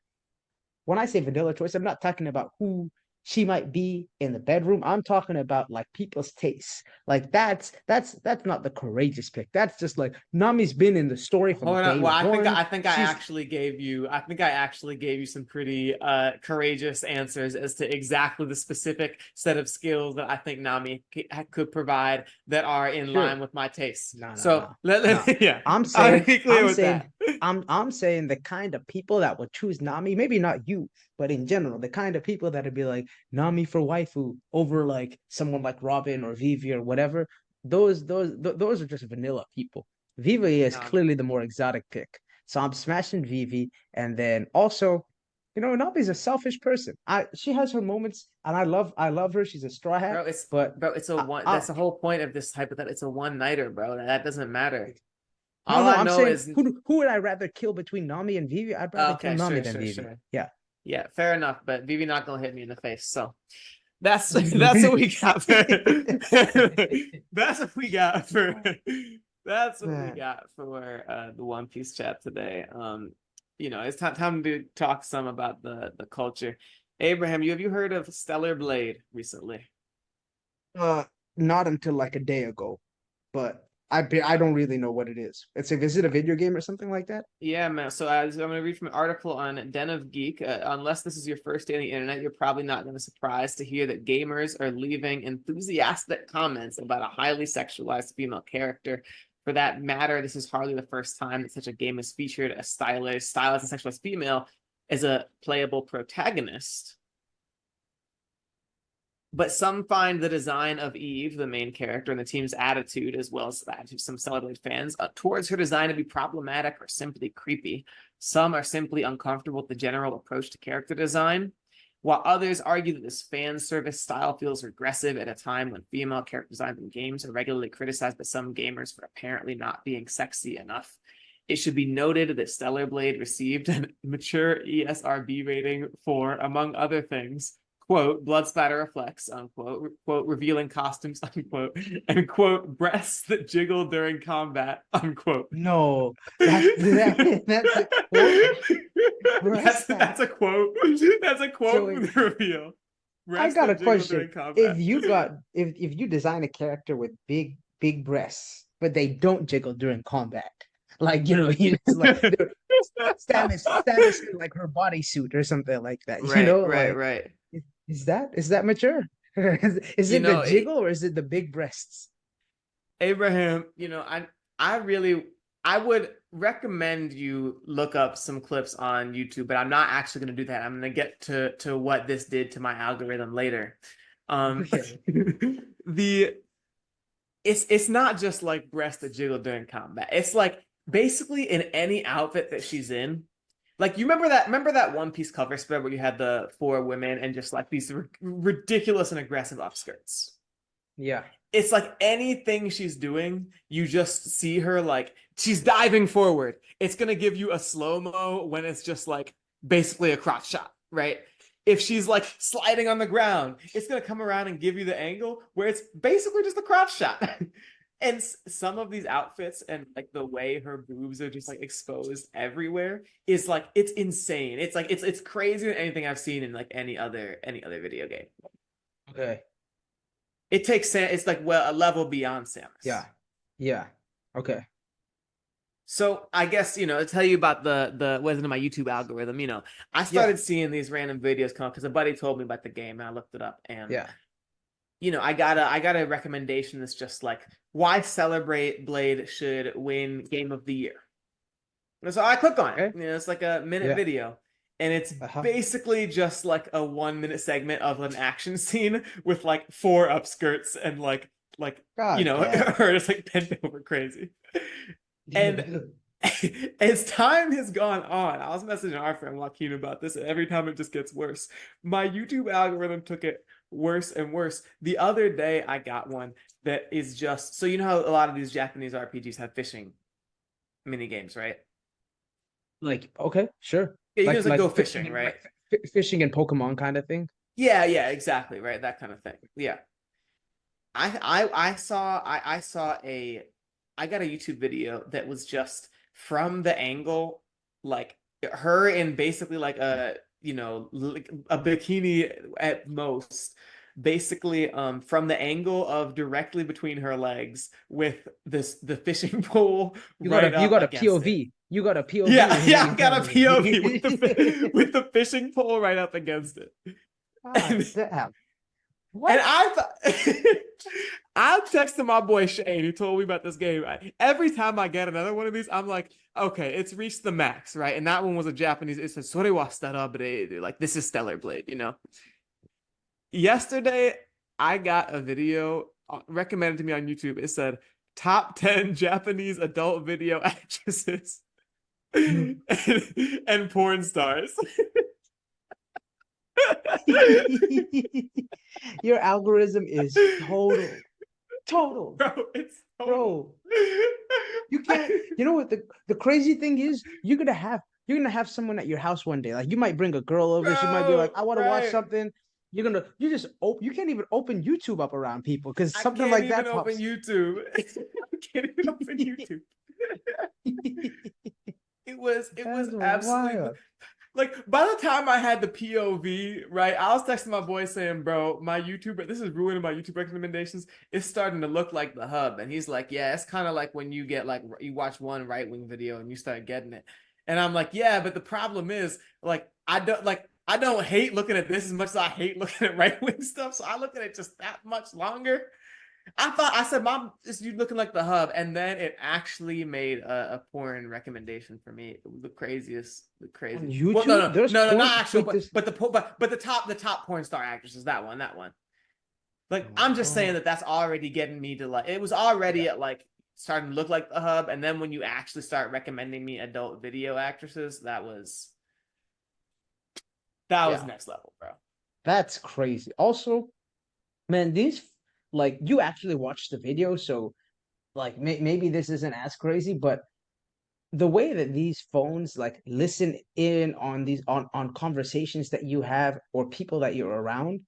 when I say vanilla choice, I'm not talking about who. she might be in the bedroom. I'm talking about like people's tastes. Like that's not the courageous pick. That's just like Nami's been in the story from Hold on. day Well, one. I think She's I think I actually gave you some pretty courageous answers as to exactly the specific set of skills that I think Nami could provide that are in line sure. with my tastes. No, no, So no, no. yeah, I'm I'll saying, be clear I'm with saying, that. I'm saying the kind of people that would choose Nami, maybe not you, but in general, the kind of people that would be like Nami for waifu over like someone like Robin or Vivi or whatever. Those are just vanilla people. Vivi is Um, clearly the more exotic pick. So I'm smashing Vivi, and then also, Nami's a selfish person. She has her moments, and I love her. She's a straw hat, but bro, it's a I, one. I, That's the whole point of this hypothetical. It's a one nighter, bro. That doesn't matter. No, All no, I I'm know saying is who would I rather kill between Nami and Vivi? I'd rather kill okay, Nami sure, than sure, Vivi. sure. Yeah. Yeah, fair enough. But Vivi not gonna hit me in the face, so that's what we got for that's what we got for that's what we Man. got for the One Piece chat today. It's time to talk some about the culture. Abraham, have you heard of Stellar Blade recently? Uh, Not until like a day ago, but I don't really know what it is. Is it a video game or something like that? Yeah, man. So as I'm going to read from an article on Den of Geek. Unless this is your first day on the internet, you're probably not going to be surprised to hear that gamers are leaving enthusiastic comments about a highly sexualized female character. For that matter, this is hardly the first time that such a game has featured a stylized and sexualized female as a playable protagonist. But some find the design of Eve, the main character, and the team's attitude, as well as the attitude of some Celebrate fans, towards her design to be problematic or simply creepy. Some are simply uncomfortable with the general approach to character design, while others argue that this fan service style feels regressive at a time when female character designs in games are regularly criticized by some gamers for apparently not being sexy enough. It should be noted that Stellar Blade received a mature ESRB rating for, among other things, quote, blood splatter effects, unquote, quote, revealing costumes, unquote, and quote, breasts that jiggle during combat, unquote. No, that's a quote. Breast that. That's a quote. That's a So quote from the reveal. I Breasts got a that jiggle question. during combat. If you design a character with big breasts, but they don't jiggle during combat, like you just like Stannis in like her bodysuit or something like that, Right, right, like right. is that mature? Is You it the know, jiggle or is it the big breasts? Abraham, I really I would recommend you look up some clips on YouTube, but I'm not actually going to do that. I'm going to get to what this did to my algorithm later. Okay. The it's not just like breast that jiggle during combat. It's like basically in any outfit that she's in. Like you remember that One Piece cover spread where you had the four women and just like these ridiculous and aggressive upskirts. Yeah. It's like anything she's doing, you just see her like she's diving forward. It's gonna give you a slow-mo when it's just like basically a crotch shot, right? If she's like sliding on the ground, it's gonna come around and give you the angle where it's basically just a crotch shot. And some of these outfits and like the way her boobs are just like exposed everywhere is like it's insane. It's like it's crazier than anything I've seen in like any other video game. Okay. It's like well a level beyond Samus. Yeah. Yeah. Okay. So I guess to tell you about the wasn't in my YouTube algorithm. I started seeing these random videos come up because a buddy told me about the game and I looked it up and Yeah. I got a recommendation that's just like why Celebrate Blade should win Game of the Year. And so I click on it. Okay. It's like a minute Yeah. video. And it's Uh-huh. basically just like a 1 minute segment of an action scene with like four upskirts and like God damn. her just like bent over crazy. And as time has gone on, I was messaging our friend Joaquin about this, and every time it just gets worse. My YouTube algorithm took it worse and worse. The other day, I got one that is just so you know how a lot of these Japanese RPGs have fishing mini games, right? Like, okay, sure. Yeah, you can just like go fishing, fishing, right? Fishing and Pokemon kind of thing. Yeah, exactly, right, that kind of thing. Yeah, I got a YouTube video that was just from the angle like her in basically like a you know, a bikini at most, basically from the angle of directly between her legs with the fishing pole right you up got a against it. POV. You got a Yeah, POV yeah, in I got front a of me. POV with the fishing pole right up against it. God And, damn. and What? I texted my boy Shane, who told me about this game. Every time I get another one of these, I'm like, okay, it's reached the max, right? And that one was a Japanese. It says "Sorewa Starabre," like this is Stellar Blade, you know. Yesterday, I got a video recommended to me on YouTube. It said top 10 Japanese adult video actresses and porn stars. Your algorithm is total, Bro, it's total. bro. You can't. You know what the crazy thing is? You're gonna have someone at your house one day. Like you might bring a girl over. She might be like, Bro, I want to watch right. something. You just open. You can't even open YouTube up around people because I something can't like even that open pops. YouTube. I can't even open YouTube. It was That's absolutely wild. like by the time I had the POV, right, I was texting my boy saying, bro, my YouTube, this is ruining my YouTube recommendations. It's starting to look like the hub. And he's like, yeah, it's kind of like when you get like, you watch one right-wing video and you start getting it. And I'm like, yeah, but the problem is like, I don't hate looking at this as much as I hate looking at right-wing stuff. So I look at it just that much longer. I said, Mom, is you looking like the hub? And then it actually made a porn recommendation for me. It was the On craziest. Well, YouTube, there's not porn. actual, Wait, this. but the top porn star actress is that one, that one. Like, I'm just saying Oh, that that's already getting me to like, it was already at like starting to look like the hub. And then when you actually start recommending me adult video actresses, that was yeah, next level, bro. that's crazy. Also, man, these like you actually watched the video, so like maybe this isn't as crazy, but the way that these phones like listen in on these on conversations that you have or people that you're around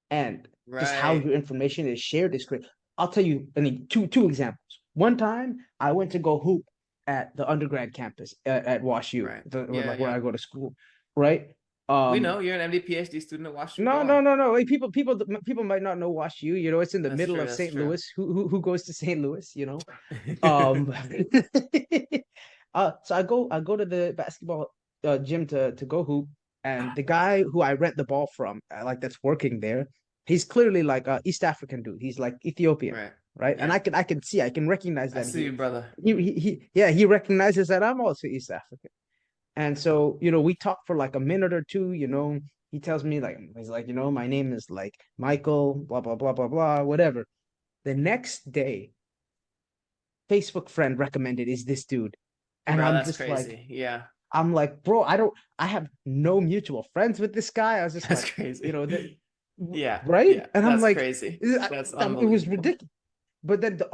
and just how Right, your information is shared is great. I'll tell you, I mean, two examples. One time, I went to go hoop at the undergrad campus at WashU, right. Yeah, like where yeah. I go to school, right? We Um, know you're an MD PhD student at Washington. Go no, on. no, no, no. Like, people might not know WashU. You know, it's in the That's middle true. of That's St. true. Louis. Who goes to St. Louis? You know. Um, so I go to the basketball gym to go hoop, and the guy who I rent the ball from, like that's working there, he's clearly like a East African dude. He's like Ethiopian, Right. right? And Yeah. I can recognize I that see you, brother. yeah, he recognizes that I'm also East African. And so, you know, we talk for like a minute or two, you know, he tells me like he's like, you know, my name is like Michael, blah blah blah blah blah, whatever. The next day, Facebook friend recommended is this dude. And Bro, that's crazy. Yeah. I'm like, bro, I have no mutual friends with this guy. I was just That's like, you crazy. know, that Yeah. right? Yeah. And I'm That's like, crazy. That's it was unbelievable. ridiculous. But then the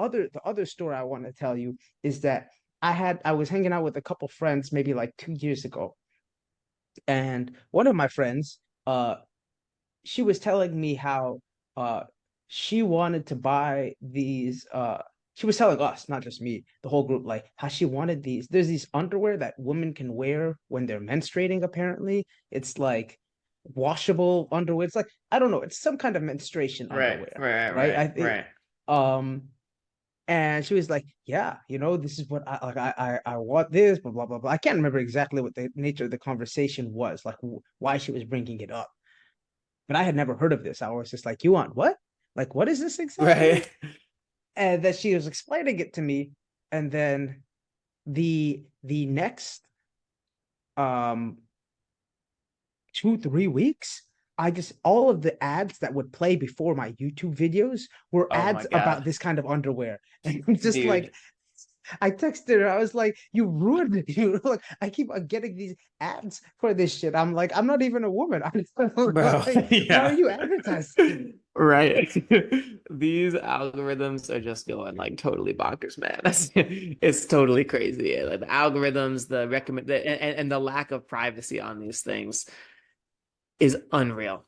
other story I want to tell you is that I was hanging out with a couple friends maybe like 2 years ago, and one of my friends, she was telling me how uh she wanted to buy these she was telling us, not just me, the whole group, like how she wanted these. There's these underwear that women can wear when they're menstruating, apparently. It's like washable underwear. It's like, I don't know, it's some kind of menstruation Right. underwear, Right. right? Right. I think Right. um and she was like, yeah, you know, this is what I like. I want this, blah blah blah blah. I can't remember exactly what the nature of the conversation was, like why she was bringing it up, but I had never heard of this. I was just like, you want what? Like, what is this exactly? Right. And that she was explaining it to me, and then the next um 2 3 weeks, I just all of the ads that would play before my YouTube videos were Oh my ads about God. this kind of underwear. And I'm just like, Dude. I texted her. I was like, "You ruined it." You know, like I keep on getting these ads for this shit. I'm like, I'm not even a woman. I'm Bro. like, why are Yeah. you advertising? Right. These algorithms are just going like totally bonkers, man. It's totally crazy. Yeah, like the algorithms, and the lack of privacy on these things is unreal.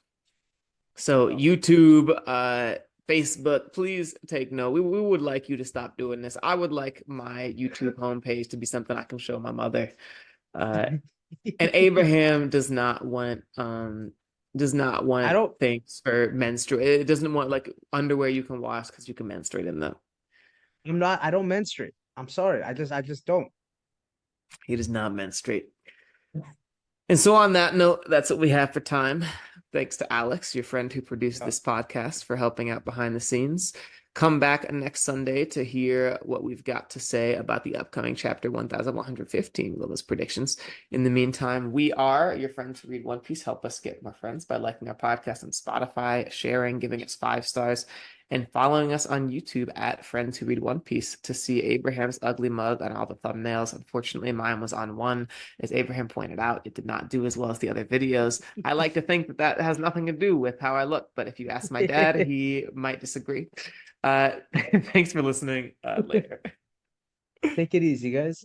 So Oh, YouTube, Facebook, please take note. We would like you to stop doing this. I would like my YouTube homepage to be something I can show my mother. Uh, And Abraham does not I want don't. things for menstruate. It doesn't want like underwear you can wash because you can menstruate in them. I'm not. I don't menstruate. I'm sorry. I just don't. He does not menstruate. And so, on that note, that's what we have for time. Thanks to Alex, your friend who produced Yeah. this podcast, for helping out behind the scenes. Come back next Sunday to hear what we've got to say about the upcoming chapter 1115, those predictions. In the meantime, we are your friends who read One Piece. Help us get more friends by liking our podcast on Spotify, sharing, giving us 5 stars, and following us on YouTube at Friends Who Read One Piece to see Abraham's ugly mug on all the thumbnails. Unfortunately, mine was on one. As Abraham pointed out, it did not do as well as the other videos. I like to think that that has nothing to do with how I look, but if you ask my dad, he might disagree. Thanks for listening. Later. Take it easy, guys.